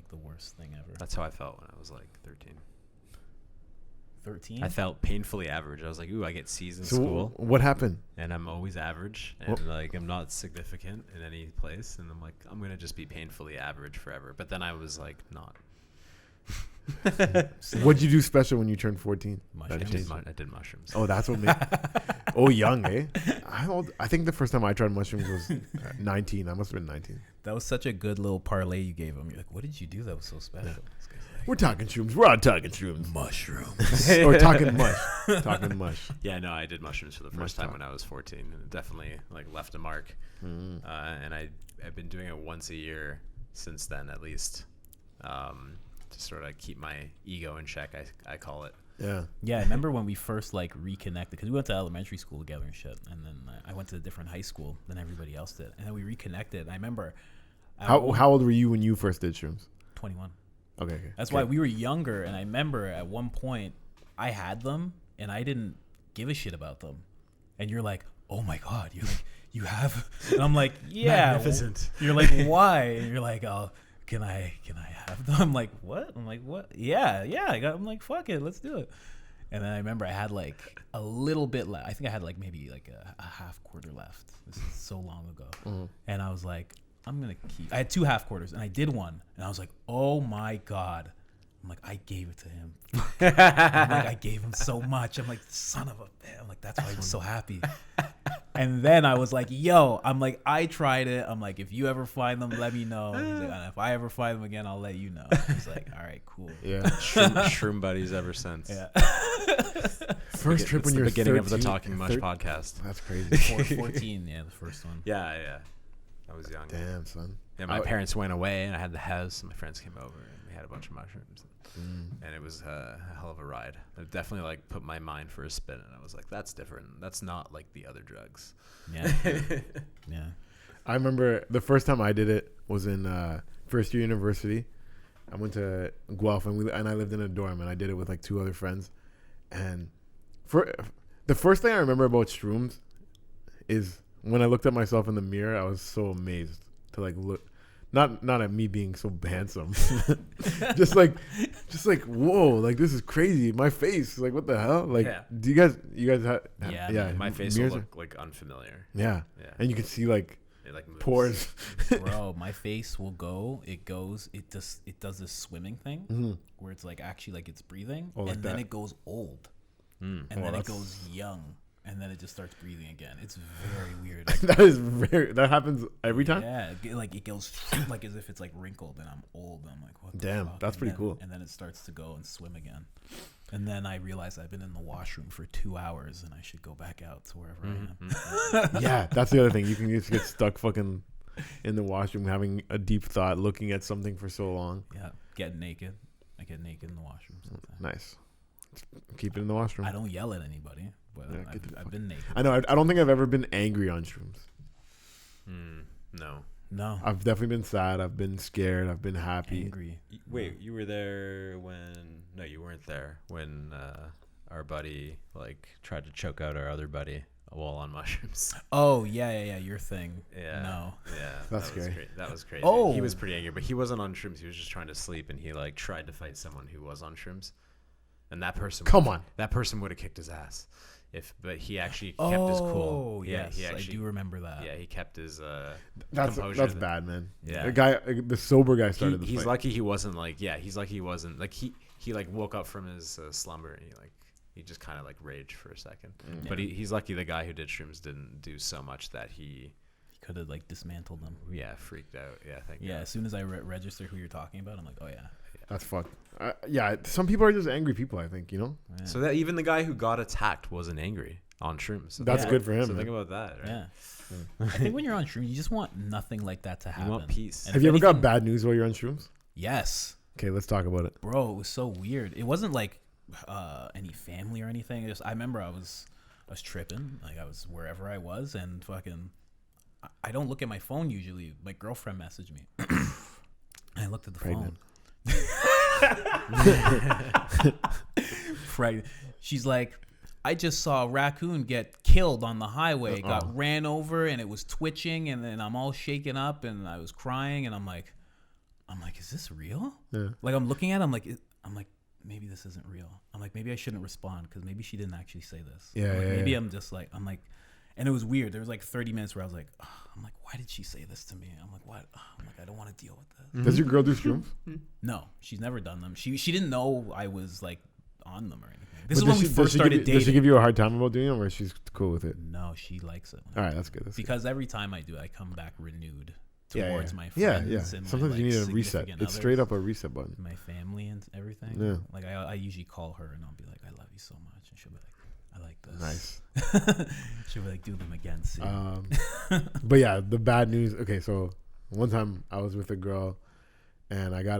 the worst thing ever. That's how I felt when I was like 13. 13? I felt painfully average. I was like, ooh, I get C's in So school, what happened? and I'm always average, and like I'm not significant in any place, and I'm like, I'm gonna just be painfully average forever. But then I was like, not. What'd you do special when you turned 14? Mushrooms. I did mushrooms. Oh, that's what made. Oh, young, eh? I think the first time I tried mushrooms was 19. I must have been 19. That was such a good little parlay you gave him. You're like, what did you do that was so special? This guy's like, We're talking shrooms. We're on talking shrooms. mushrooms. Or talking mush. Talking mush. Yeah, no, I did mushrooms for the Mush first time talk. when I was 14, and it definitely like left a mark. And I've been doing it once a year since then, at least, to sort of keep my ego in check. I call it. Yeah. Yeah, I remember when we first like reconnected, because we went to elementary school together and shit, and then I went to a different high school than everybody else did, and then we reconnected. And I remember How old were you when you first did shrooms? 21. Okay. That's why we were younger, and I remember at one point I had them and I didn't give a shit about them, and you're like, oh my god, you're like, you have, and I'm like, yeah. Magnificent. You're like, why? And you're like, oh, can I have them? I'm like, what? I'm like, what? Yeah. I'm like, fuck it, let's do it. And then I remember I had like a little bit left. I think I had like maybe like a half quarter left. This is so long ago. And I was like, I'm going to keep. I had 2 half quarters and I did one. And I was like, oh my God. I'm like, I gave it to him. I'm like, I gave him so much. I'm like, son of a bitch. I'm like, that's why he was so happy. And then I was like, yo, I'm like, I tried it. I'm like, if you ever find them, let me know. He's like, if I ever find them again, I'll let you know. He's like, all right, cool. Yeah. Shroom buddies ever since. Yeah. First trip It's when the you're beginning of the 13, Talking Mush podcast. That's crazy. 14, yeah, the first one. Yeah. I was young. Damn, son. Yeah, my parents went away, and I had the house, and my friends came over, and we had a bunch of mushrooms. And it was a hell of a ride. It definitely like put my mind for a spin, and I was like, that's different. That's not like the other drugs. Yeah. Yeah. I remember the first time I did it was in first year university. I went to Guelph and I lived in a dorm, and I did it with like 2 other friends. And for the first thing I remember about shrooms is when I looked at myself in the mirror, I was so amazed to like look, not at me being so handsome, just like whoa, like this is crazy. My face, like what the hell? Like, do you guys have? Yeah, My face will look like unfamiliar. Yeah, and you can see like it like moves. pores. Bro, my face will go. It does this swimming thing where it's like actually like it's breathing, Oh, like and then that. it goes old, and then it goes young, and then it just starts breathing again. It's very weird. That happens every time. Yeah, it goes like as if it's like wrinkled, and I'm old. And I'm like, what? Damn, the fuck? that's And pretty then- cool. And then it starts to go and swim again, and then I realize I've been in the washroom for 2 hours, and I should go back out to wherever I am. Yeah, that's the other thing. You can just get stuck fucking in the washroom having a deep thought, looking at something for so long. Yeah, get naked. I get naked in the washroom sometimes. Nice. keep it in the washroom. I don't yell at anybody, but Yeah, I've been naked. I know. I don't think I've ever been angry on shrooms. No. No. I've definitely been sad. I've been scared. I've been happy. Angry. Wait, you were there when? No, you weren't there when our buddy like tried to choke out our other buddy while on mushrooms. Oh yeah. Your thing. Yeah. No. Yeah. That's that was scary. That was crazy. Oh. He was pretty angry, but he wasn't on shrooms. He was just trying to sleep, and he like tried to fight someone who was on shrooms, and that person. Come on. That person would have kicked his ass, but he actually kept his cool. Oh yes, he actually, I do remember that. Yeah, he kept his That's composure. bad, man. Yeah. The guy, the sober guy started the He's fight. lucky he wasn't like. Yeah, he's lucky he wasn't like he like woke up from his slumber and he just kind of like raged for a second. But he's lucky the guy who did shrooms didn't do so much that he could have like dismantled them. freaked out. Yeah, thank you. Yeah, as soon as I register who you're talking about, I'm like, oh yeah. That's fucked. Yeah, some people are just angry people. I think Yeah. So that even the guy who got attacked wasn't angry on shrooms. So that's good for him. So man. think about that. Right? Yeah. I think when you're on shrooms, you just want nothing like that to happen. You want peace. And Have if you ever got anything- bad news while you're on shrooms? Yes. Okay, let's talk about it. Bro, it was so weird. It wasn't like any family or anything. I remember I was tripping. Like I was wherever I was, and fucking, I don't look at my phone usually. My girlfriend messaged me. I looked at the Pregnant. phone. Pregnant. She's like, I just saw a raccoon get killed on the highway. It got ran over, and it was twitching, and then I'm all shaken up, and I was crying, and I'm like, is this real? Yeah. Like I'm looking at it, I'm like, maybe this isn't real. I'm like, maybe I shouldn't respond because maybe she didn't actually say this. Yeah, I'm like, yeah, maybe yeah. I'm just like, and it was weird. There was like 30 minutes where I was like, I'm like, why did she say this to me? I'm like, what? I'm like, I don't want to deal with this. Does your girl do shrooms? No, she's never done them. She didn't know I was like on them or anything. But This is does when we she- does first she started give you- dating. Does she give you a hard time about doing them, or she's cool with it? No, she likes it. All right, that's good. That's good. Because every time I do, I come back renewed Yeah, towards yeah. my Yeah, friends. yeah. And Sometimes my, you like, need a reset. significant It's straight others, up a reset button. my family and everything. Yeah. Like I usually call her and I'll be like, I love you so much, and she'll be like, I like this. Nice. She'll be like, do them again soon. But yeah, the bad news. Okay, so one time I was with a girl, and I got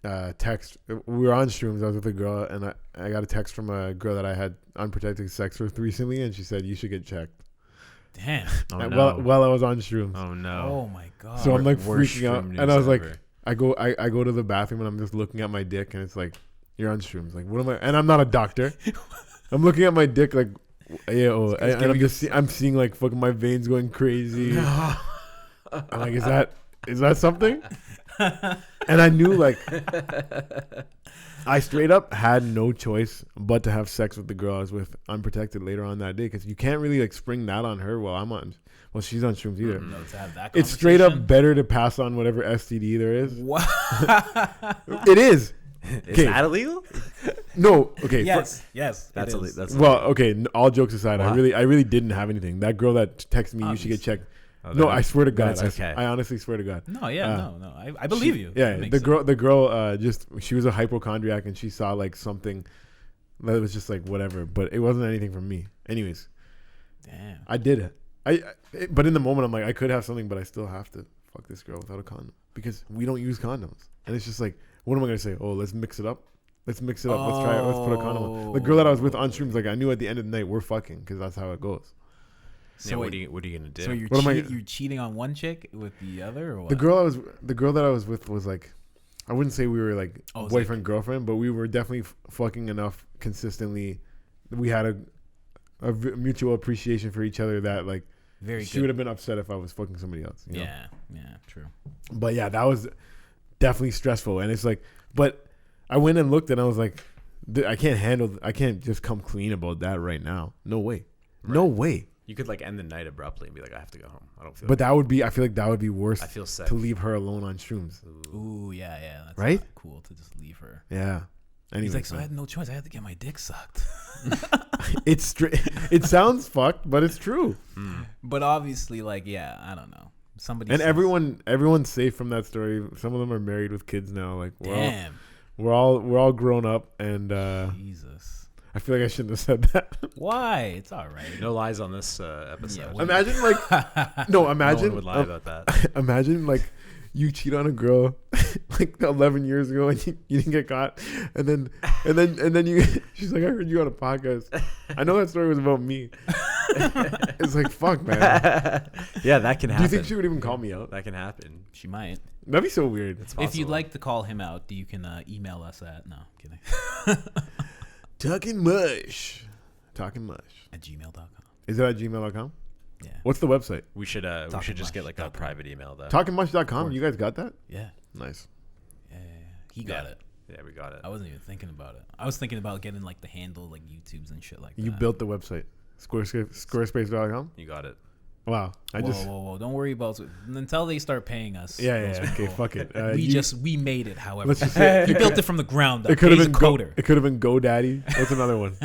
a text. We were on shrooms. I was with a girl, and I got a text from a girl that I had unprotected sex with recently, and she said you should get checked. Damn. Oh, And no. while I was on shrooms. Oh no. Oh my god. So I'm like Worst freaking out, shroom and I was news like, ever. I go to the bathroom, and I'm just looking at my dick, and it's like, you're on shrooms. Like, what am I? And I'm not a doctor. I'm looking at my dick like, and I'm seeing like fucking my veins going crazy. I'm like, is that something? And I knew like, I straight up had no choice but to have sex with the girl I was with unprotected later on that day, because you can't really like spring that on her while she's on shrooms either. No, to have that It's straight up conversation? better to pass on whatever STD there is. Wow. It is. Is Okay. that illegal? No. Okay. yes. That's it illegal. is. That's Well, okay. All jokes aside, Wow. I really didn't have anything. That girl that texted me, you should get checked. No, I swear to God, that's okay. I honestly swear to God. No, no. I believe you. Yeah, That makes the girl, just she was a hypochondriac, and she saw like something that was just like whatever, but it wasn't anything from me. Anyways, Damn. I did it. But in the moment, I'm like, I could have something, but I still have to fuck this girl without a condom because we don't use condoms, and it's just like, what am I gonna say? Oh, let's mix it up. Let's mix it up. Let's try it. Let's put a condom on. The girl that I was with on shrooms, like I knew at the end of the night we're fucking because that's how it goes. So yeah, wait, what are you gonna do? So you're What am I- you're cheating on one chick with the other, or what? The girl that I was with was like, I wouldn't say we were like Oh, it was boyfriend girlfriend, but we were definitely fucking enough consistently. We had a mutual appreciation for each other that like Very she good. would have been upset if I was fucking somebody else. You know? Yeah, true. But yeah, that was definitely stressful, and it's like, but I went and looked, and I was like, I can't just come clean about that right now. No way, no way. You could like end the night abruptly and be like, I have to go home. I don't feel. But that would be, I feel like that would be worse. I feel sick. to leave her alone on shrooms. Ooh, yeah. That's Right? not cool to just leave her. Yeah. Anyway, He's like, so I had no choice. I had to get my dick sucked. it's straight. It sounds fucked, but it's true. But obviously, like, yeah, I don't know. Somebody And says- everyone's safe from that story. Some of them are married with kids now. Like Damn. we're all grown up, and Jesus. I feel like I shouldn't have said that. Why? It's all right. No lies on this episode. Yeah, Imagine like no, No one imagine would lie about that. imagine like you cheat on a girl like 11 years ago and you didn't get caught, and then you she's like, I heard you on a podcast. I know that story was about me. It's like, fuck, man. Yeah, that can happen. Do you think she would even call me out? That can happen. She might. That'd be so weird. It's If you'd possible. like to call him out, you can email us at kidding. Talkin Mush. Talkin Mush. at gmail.com. Is it at gmail.com? Yeah. What's the website? we should just get like a private email though. Talkinmush.com. You guys got that? Yeah. Nice. Yeah. He got Yeah. it. Yeah, we got it. I wasn't even thinking about it. I was thinking about getting like the handle, like YouTubes and shit like that. You built the website. Squarespace.com? You got it. Wow. Whoa. Don't worry about it. Until they start paying us. Yeah. Okay, fuck it. We made it, however. Let's just say We built it from the ground up. it could have He's been a coder. It could have been GoDaddy. What's another one?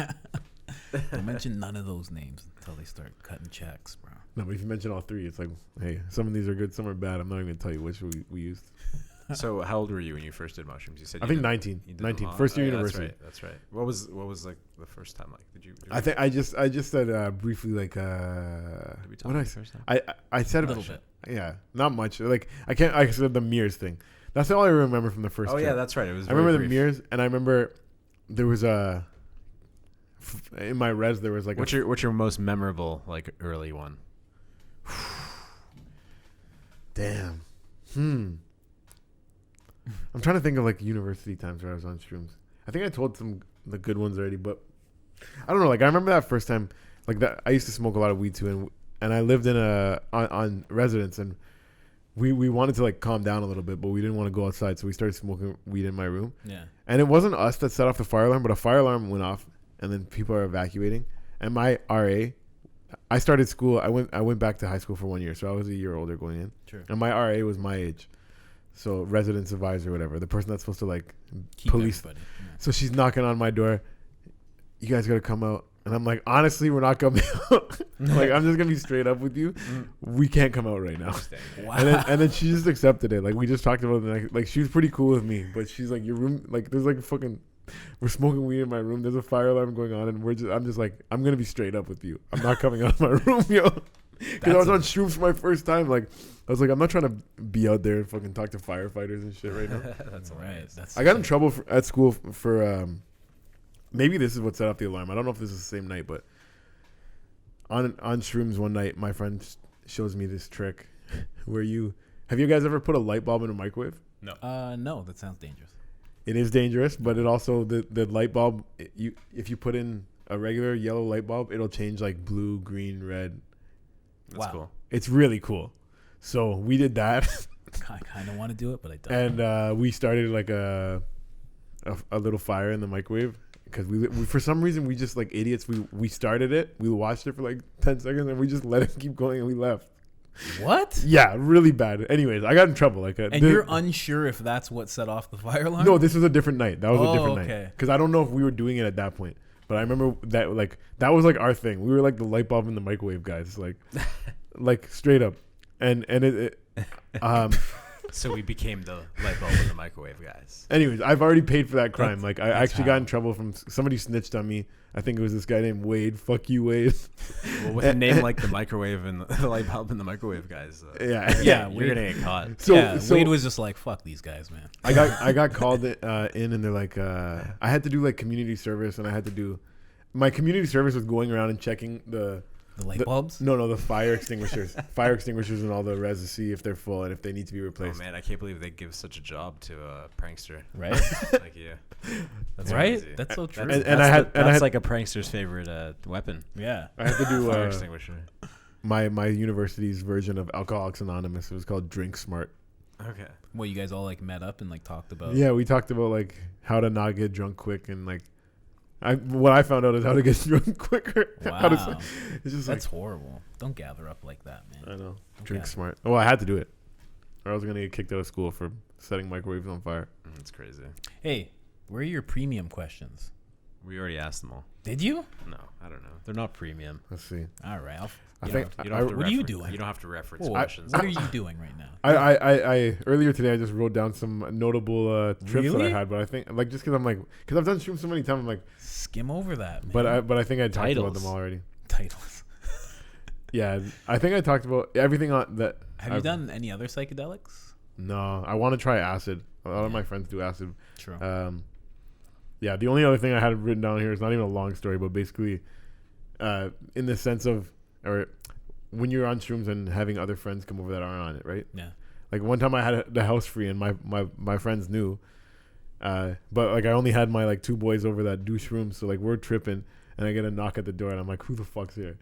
Don't mention none of those names until they start cutting checks, bro. No, but if you mention all three, it's like, hey, some of these are good, some are bad. I'm not even gonna tell you which we used. So how old were you when you first did mushrooms? You said I you think did- 19. you did 19. them all? First year Oh, yeah, university. That's right. What was like the first time like? Did you? I think I just said briefly like Did we what talk did I the say? first time? I said A little bit. Yeah, not much. Like I said the mirrors thing. That's all I remember from the first. Oh yeah, trip. that's right. It was. I remember very the brief. mirrors, and I remember there was in my res there was like What's your most memorable like early one? damn. I'm trying to think of like university times where I was on shrooms. I think I told some the good ones already, but I don't know. Like I remember that first time, like that I used to smoke a lot of weed too, and I lived in on residence, and we wanted to like calm down a little bit, but we didn't want to go outside, so we started smoking weed in my room. Yeah. And it wasn't us that set off the fire alarm, but a fire alarm went off, and then people are evacuating. And my RA, I started school. I went back to high school for 1 year, so I was a year older going in. Sure. And my RA was my age, so residence advisor, whatever, the person that's supposed to like Keep police. everybody. Yeah. So she's knocking on my door. You guys gotta come out. And I'm like, honestly, we're not coming out. Like, I'm just gonna be straight up with you. We can't come out right now. Wow. And then she just accepted it. Like we just talked about it. Like she was pretty cool with me, but she's like, your room, like there's like a fucking, we're smoking weed in my room. There's a fire alarm going on, and I'm just like, I'm gonna be straight up with you. I'm not coming out of my room, yo. Because I was on shrooms for my first time. Like I was like, I'm not trying to be out there and fucking talk to firefighters and shit right now. That's Right. hilarious. That's I got in trouble at school for maybe this is what set off the alarm. I don't know if this is the same night, but on shrooms one night, my friend shows me this trick where have you guys ever put a light bulb in a microwave? No. No, that sounds dangerous. It is dangerous, but it also the light bulb. If you put in a regular yellow light bulb, it'll change like blue, green, red. That's Wow. cool. It's really cool. So we did that, I kind of want to do it, but I don't. and we started like a little fire in the microwave. Because we for some reason we just like idiots we started it, we watched it for like 10 seconds, and we just let it keep going, and we left. What? Yeah, really bad. Anyways, I got in trouble. Like, And you're unsure if that's what set off the fire alarm? no, this was a different night. That was a different okay. night. Because I don't know if we were doing it at that point, but I remember that that was like our thing. We were like the light bulb in the microwave guys, like straight up, and it So we became the light bulb in the microwave guys. Anyways, I've already paid for that crime. That's- I that's actually got in how. trouble from somebody snitched on me. I think it was this guy named Wade. Fuck you, Wade. Well, with a name like the microwave and the light bulb and the microwave guys, Yeah, Yeah, you're gonna get caught. So Wade was just like, fuck these guys, man. I got called in, and they're like, I had to do like community service, and I had to do my community service was going around and checking the The light bulbs? No, the fire extinguishers, and all the res to see if they're full and if they need to be Oh replaced. man, I can't believe they give such a job to a prankster. Right? Like yeah, that's Right? crazy. That's so true. And I had like a prankster's favorite weapon. yeah. I had to do Fire extinguisher. my university's version of Alcoholics Anonymous. It was called Drink Smart. Okay. Well, you guys all like met up and like talked about. Yeah, we talked about like how to not get drunk quick, and like what I found out is how to get drunk quicker. How to Wow. it's just That's horrible. Don't gather up like that, man. I know. Don't Drink gather. smart. Oh, I had to do it, or I was gonna get kicked out of school for setting microwaves on fire. That's crazy. Hey, where are your premium questions? We already asked them all. Did you? No, I don't know. They're not premium. Let's see. All right. I You think don't, you don't have to what are you reference- doing? You don't have to reference Whoa, questions. what are you doing right now? I earlier today I just wrote down some notable trips that I Really? had, but I think like just because I've done shrooms so many times, I'm like, Skim over that, man. but I think I talked about Titles. them already. Titles. Yeah, I think I talked about everything on that. Have you done any other psychedelics? No, I want to try acid. A lot of my friends do acid. True. Yeah, the only other thing I had written down here is not even a long story, but basically, in the sense of, or when you're on shrooms and having other friends come over that aren't on it, right? Yeah. Like one time I had the house free and my friends knew, but like I only had my like 2 boys over that do shrooms, so like we're tripping and I get a knock at the door and I'm like, who the fuck's here?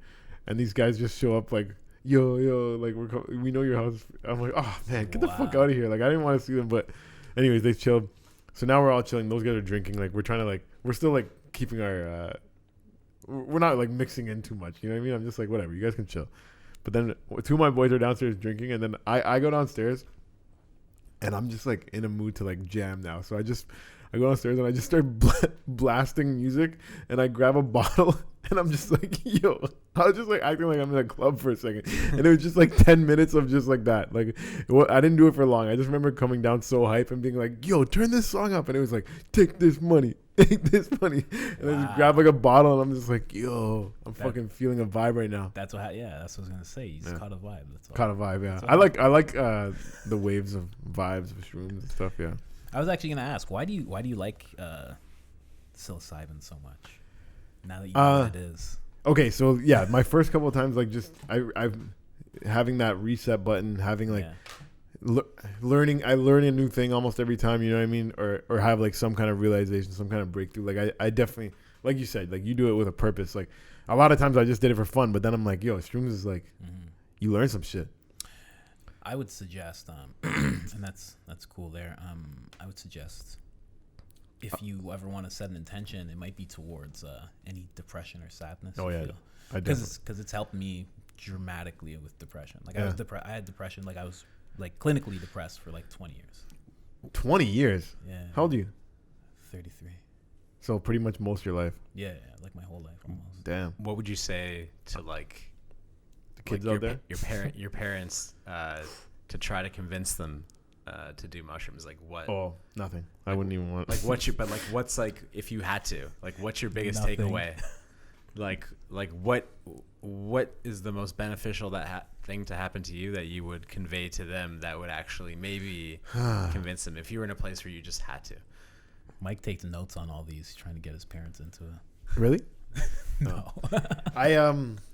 And these guys just show up like, yo, like we know your house. I'm like, oh man, get the fuck out of here. Like I didn't want to see them, but anyways, they chilled. So now we're all chilling. Those guys are drinking. Like we're trying to like, we're still like keeping our, we're not like mixing in too much. You know what I mean? I'm just like, whatever, you guys can chill. But then 2 of my boys are downstairs drinking, and then I go downstairs, and I'm just like in a mood to like jam now. So I go downstairs and I just start blasting music, and I grab a bottle, and I'm just like, yo, I was just like acting like I'm in a club for a second, and it was just like 10 minutes of just like that. Like I didn't do it for long. I just remember coming down so hype and being like, yo, turn this song up, and it was like, take this money. Take this money, and I just grab like a bottle, and I'm just like, yo, I'm fucking feeling a vibe right now. That's what. That's what I was gonna say. You just caught a vibe. That's all. Caught a vibe, yeah. I like the waves of vibes of shrooms and stuff, yeah. I was actually gonna ask, why do you like psilocybin so much? Now that you know what it is. Okay, so yeah, my first couple of times, like just I've having that reset button, having like. Learning a new thing almost every time, you know what I mean, or have like some kind of realization, some kind of breakthrough. Like I definitely, like you said, like you do it with a purpose. Like a lot of times I just did it for fun, but then I'm like, yo, shrooms is like you learn some shit. I would suggest and that's cool there. I would suggest if you ever want to set an intention, it might be towards any depression or sadness. Oh yeah, because it's helped me dramatically with depression. Like I had depression, like I was like clinically depressed for like 20 years. 20 years? Yeah. How old are you? 33. So pretty much most of your life. Yeah, like my whole life almost. Damn. What would you say to like the kids like out there? Your parents to try to convince them to do mushrooms? Like what? Oh, nothing. I wouldn't even want. Like what's like if you had to? Like what's your biggest takeaway? Like what is the most beneficial thing to happen to you that you would convey to them that would actually maybe convince them if you were in a place where you just had to? Mike takes notes on all these, trying to get his parents into it. Really? No.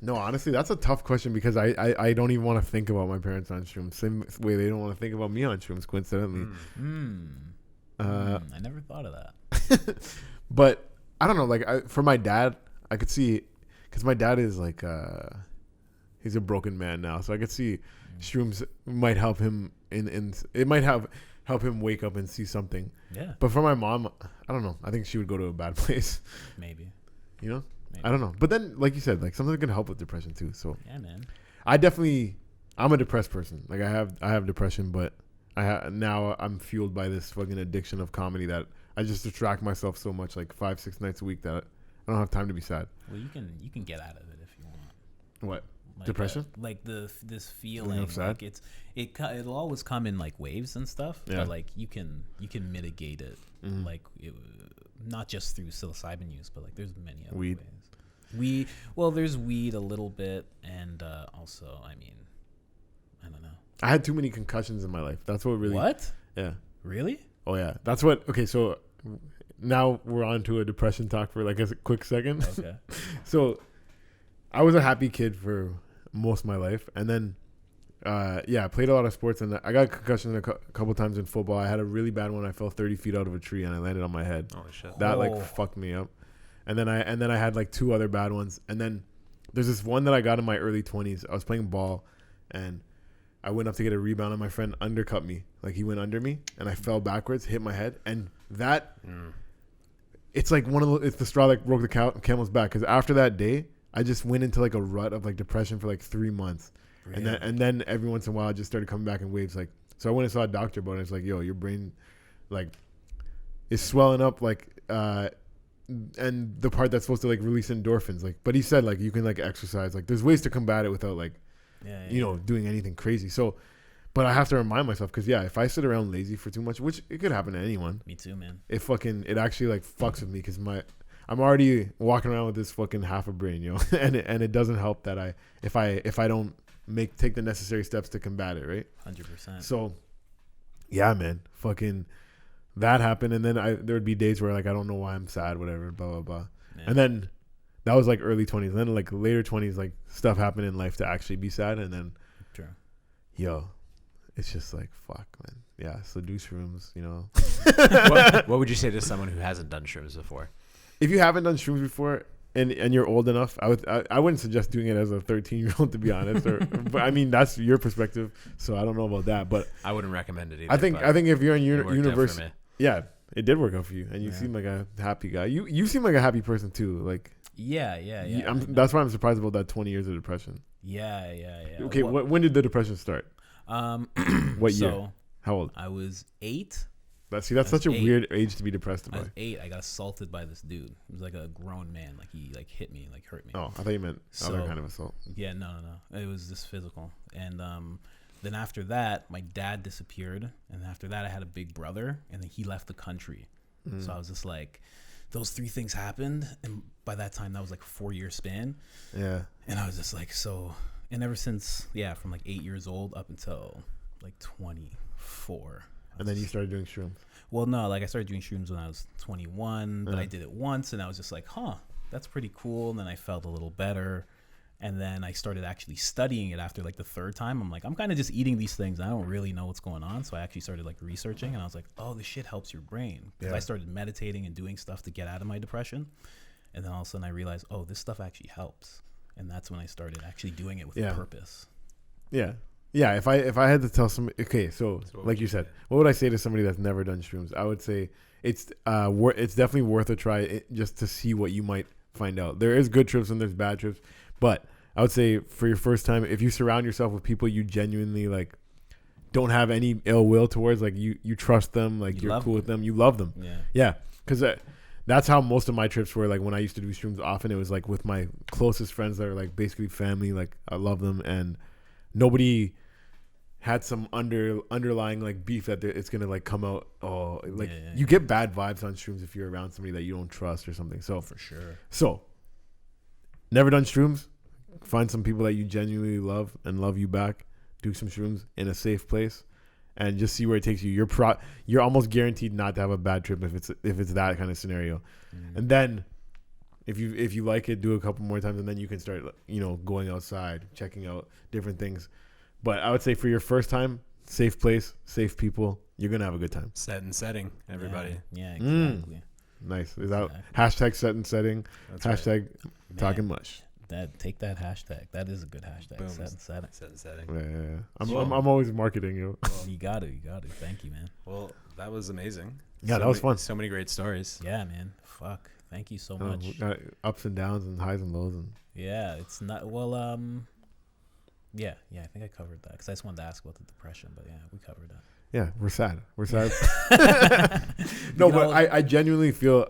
No, honestly, that's a tough question because I don't even want to think about my parents on shrooms. Same way they don't want to think about me on shrooms, coincidentally. I never thought of that. But I don't know, like for my dad, I could see, because my dad is like, he's a broken man now, so I could see shrooms might help him it might help him wake up and see something. Yeah. But for my mom, I don't know. I think she would go to a bad place. Maybe. You know? Maybe. I don't know. But then, like you said, like something can help with depression too. So yeah, man. I'm a depressed person. Like I have depression, but now I'm fueled by this fucking addiction of comedy that I just distract myself so much, like 5-6 nights a week, that I don't have time to be sad. Well, you can get out of it if you want. What? Like depression? Like this feeling, sad? like it'll always come in like waves and stuff. Yeah. But like you can mitigate it, like not just through psilocybin use, but like there's many other weed. ways. There's weed a little bit, and also, I mean, I don't know. I had too many concussions in my life. That's what really. What? Yeah. Really? Oh yeah. That's what. Okay, so now we're on to a depression talk for like a quick second. Okay. So I was a happy kid for most of my life, and then I played a lot of sports, and I got a concussion a couple times in football. I had a really bad one. I fell 30 feet out of a tree and I landed on my head. Holy shit. That like fucked me up. And then I had like 2 other bad ones. And then there's this one that I got in my early 20s. I was playing ball and I went up to get a rebound and my friend undercut me. Like he went under me and I fell backwards, hit my head, and that it's like it's the straw that broke the camel's back, because after that day I just went into like a rut of like depression for like 3 months. Really? And then every once in a while it just started coming back in waves. Like, so I went and saw a doctor about it. It's like, yo, your brain like is swelling up, like and the part that's supposed to like release endorphins, like, but he said like you can like exercise, like there's ways to combat it without like you know, doing anything crazy. So but I have to remind myself, because if I sit around lazy for too much, which it could happen to anyone. Me too, man. It actually like fucks with me, because I'm already walking around with this fucking half a brain, you know. and it doesn't help that if I don't take the necessary steps to combat it, right? 100%. So Yeah, man. Fucking that happened, and then there would be days where like I don't know why I'm sad, whatever, blah blah blah. Yeah. And then that was like early 20s. And then like later 20s, like stuff happened in life to actually be sad, and then True. yo, it's just like fuck, man. Yeah, so do shrooms, you know. What would you say to someone who hasn't done shrooms before? If you haven't done shrooms before and you're old enough, I wouldn't suggest doing it as a 13-year-old, to be honest. But I mean, that's your perspective, so I don't know about that. But I wouldn't recommend it either. I think if you're in university, me. yeah, it did work out for you, and you seem like a happy guy. You seem like a happy person too. Like Yeah. that's why I'm surprised about that 20 years of depression. Yeah. Okay, when did the depression start? What year? So How old? I was 8. That's I was such a 8. weird age to be depressed I by. was 8. I got assaulted by this dude. He was like a grown man. Like he like hit me, like hurt me. Oh, I thought you meant other So- kind of assault. Yeah, no. It was just physical. And then after that, my dad disappeared. And after that, I had a big brother. And then he left the country. So I was just like, those 3 things happened. And by that time, that was like a 4-year span. Yeah. And I was just like, so. And ever since, from like 8 years old up until like 24. And then you started doing shrooms. Well, no, like I started doing shrooms when I was 21, but I did it once and I was just like, that's pretty cool. And then I felt a little better. And then I started actually studying it after like the 3rd time. I'm like, I'm kind of just eating these things. I don't really know what's going on. So I actually started like researching and I was like, oh, this shit helps your brain. Because I started meditating and doing stuff to get out of my depression. And then all of a sudden I realized, oh, this stuff actually helps. And that's when I started actually doing it with a purpose. Yeah. Yeah, if I had to tell somebody, okay, so like you said, what would I say to somebody that's never done shrooms? I would say it's definitely worth a try just to see what you might find out. There is good trips and there's bad trips, but I would say for your first time, if you surround yourself with people you genuinely like don't have any ill will towards, like you trust them, like you're cool with them, you love them. Yeah, because that's how most of my trips were. Like when I used to do shrooms often, it was like with my closest friends that are like basically family. Like I love them, and nobody had some underlying like beef that it's gonna like come out. Oh, like you get bad vibes on shrooms if you're around somebody that you don't trust or something. So For sure. So never done shrooms. Find some people that you genuinely love and love you back. Do some shrooms in a safe place, and just see where it takes you. You're almost guaranteed not to have a bad trip if it's that kind of scenario. And then if you like it, do a couple more times, and then you can start going outside, checking out different things. But I would say for your first time, safe place, safe people, you're gonna have a good time. Set and setting, everybody. Yeah, exactly. Nice. Is that hashtag set and setting? That's hashtag right. Talkin Mush. Take that hashtag. That is a good hashtag. Boom. Set and setting. Set and setting. Yeah. I'm always marketing you. You got to. Thank you, man. Well, that was amazing. Yeah, that was fun. So many great stories. Yeah, man. Fuck. Thank you so much. We got ups and downs and highs and lows and Yeah, it's not yeah, I think I covered that because I just wanted to ask about the depression, but yeah, we covered that. yeah, we're sad. No, but I genuinely feel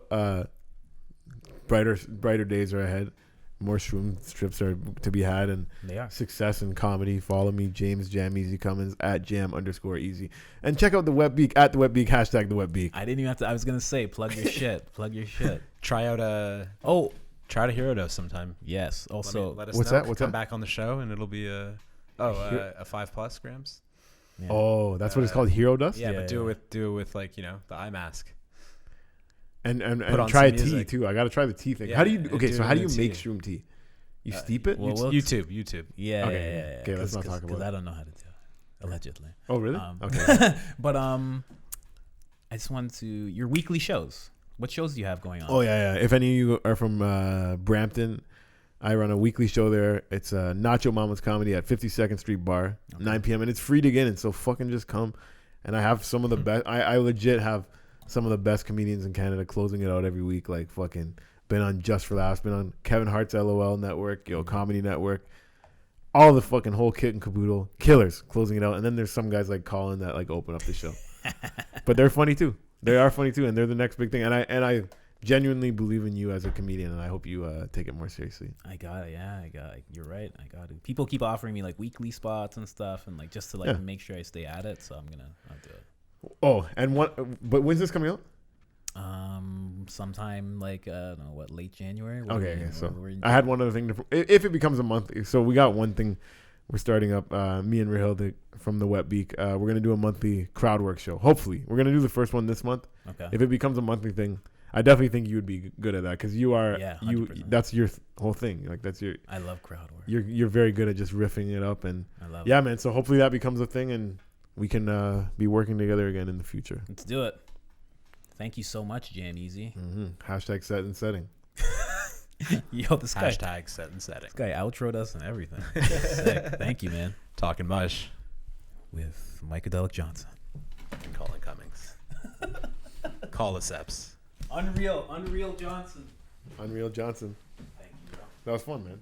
brighter days are ahead. More shroom trips are to be had, and They are. success in comedy. Follow me, James JamEasy Cummins at Jam_easy, and check out the Wet Beak at the Wet Beak hashtag the Wet Beak. I didn't even have to. I was gonna say plug your shit. Plug your shit. Try out a hero dose sometime. Yes. Also, Let us What's know. that? What's Come that? back on the show, and it'll be a 5+ grams. yeah. Oh, that's what it's called, hero dust. Yeah, Yeah, but do it with like the eye mask. And Put on try a some tea music. too. I gotta try the tea thing. Yeah, how do you? and Okay, do so it how do in you the make tea. shroom tea? You steep it? well, YouTube. Yeah. Okay, Yeah. okay, let's not talk about because it. I don't know how to do it. Allegedly. Oh, really? Okay. But I just wanted to your weekly shows. What shows do you have going on? Oh yeah. If any of you are from Brampton, I run a weekly show there. It's Nacho Mama's Comedy at 52nd Street Bar, 9 p.m. and it's free to get in. So fucking just come. And I have some of the best. I legit have some of the best comedians in Canada closing it out every week. Like fucking been on Just for Laughs, been on Kevin Hart's LOL Network, Comedy Network, all the fucking whole kit and caboodle. Killers closing it out. And then there's some guys like Colin that like open up the show. But they're funny too. They are funny too, and they're the next big thing. And I genuinely believe in you as a comedian, and I hope you take it more seriously. I got it. Yeah, I got it. You're right. I got it. People keep offering me like weekly spots and stuff, and like just to like make sure I stay at it. So I'll do it. Oh, and but when's this coming out? Sometime like I don't know what, late January. Okay. So I had one other thing. If it becomes a month, so we got one thing we're starting up. Me and Rahil from the Wet Beak. We're gonna do a monthly crowd work show. Hopefully, we're gonna do the first one this month. Okay. If it becomes a monthly thing, I definitely think you would be good at that because you are. Yeah, you. 100%. That's your whole thing. Like that's your. I love crowd work. You're very good at just riffing it up and. I love Yeah, it. man. So hopefully that becomes a thing and we can be working together again in the future. Let's do it. Thank you so much, JamEasy. Mm-hmm. Hashtag set and setting. Yo, this guy Set and setting. This guy outroed us and everything. Sick. Thank you, man. Talkin Mush. With Psychedelic Johnson. Colin Cummings. Call the Seps. Unreal Johnson. Unreal Johnson. Thank you, bro. That was fun, man.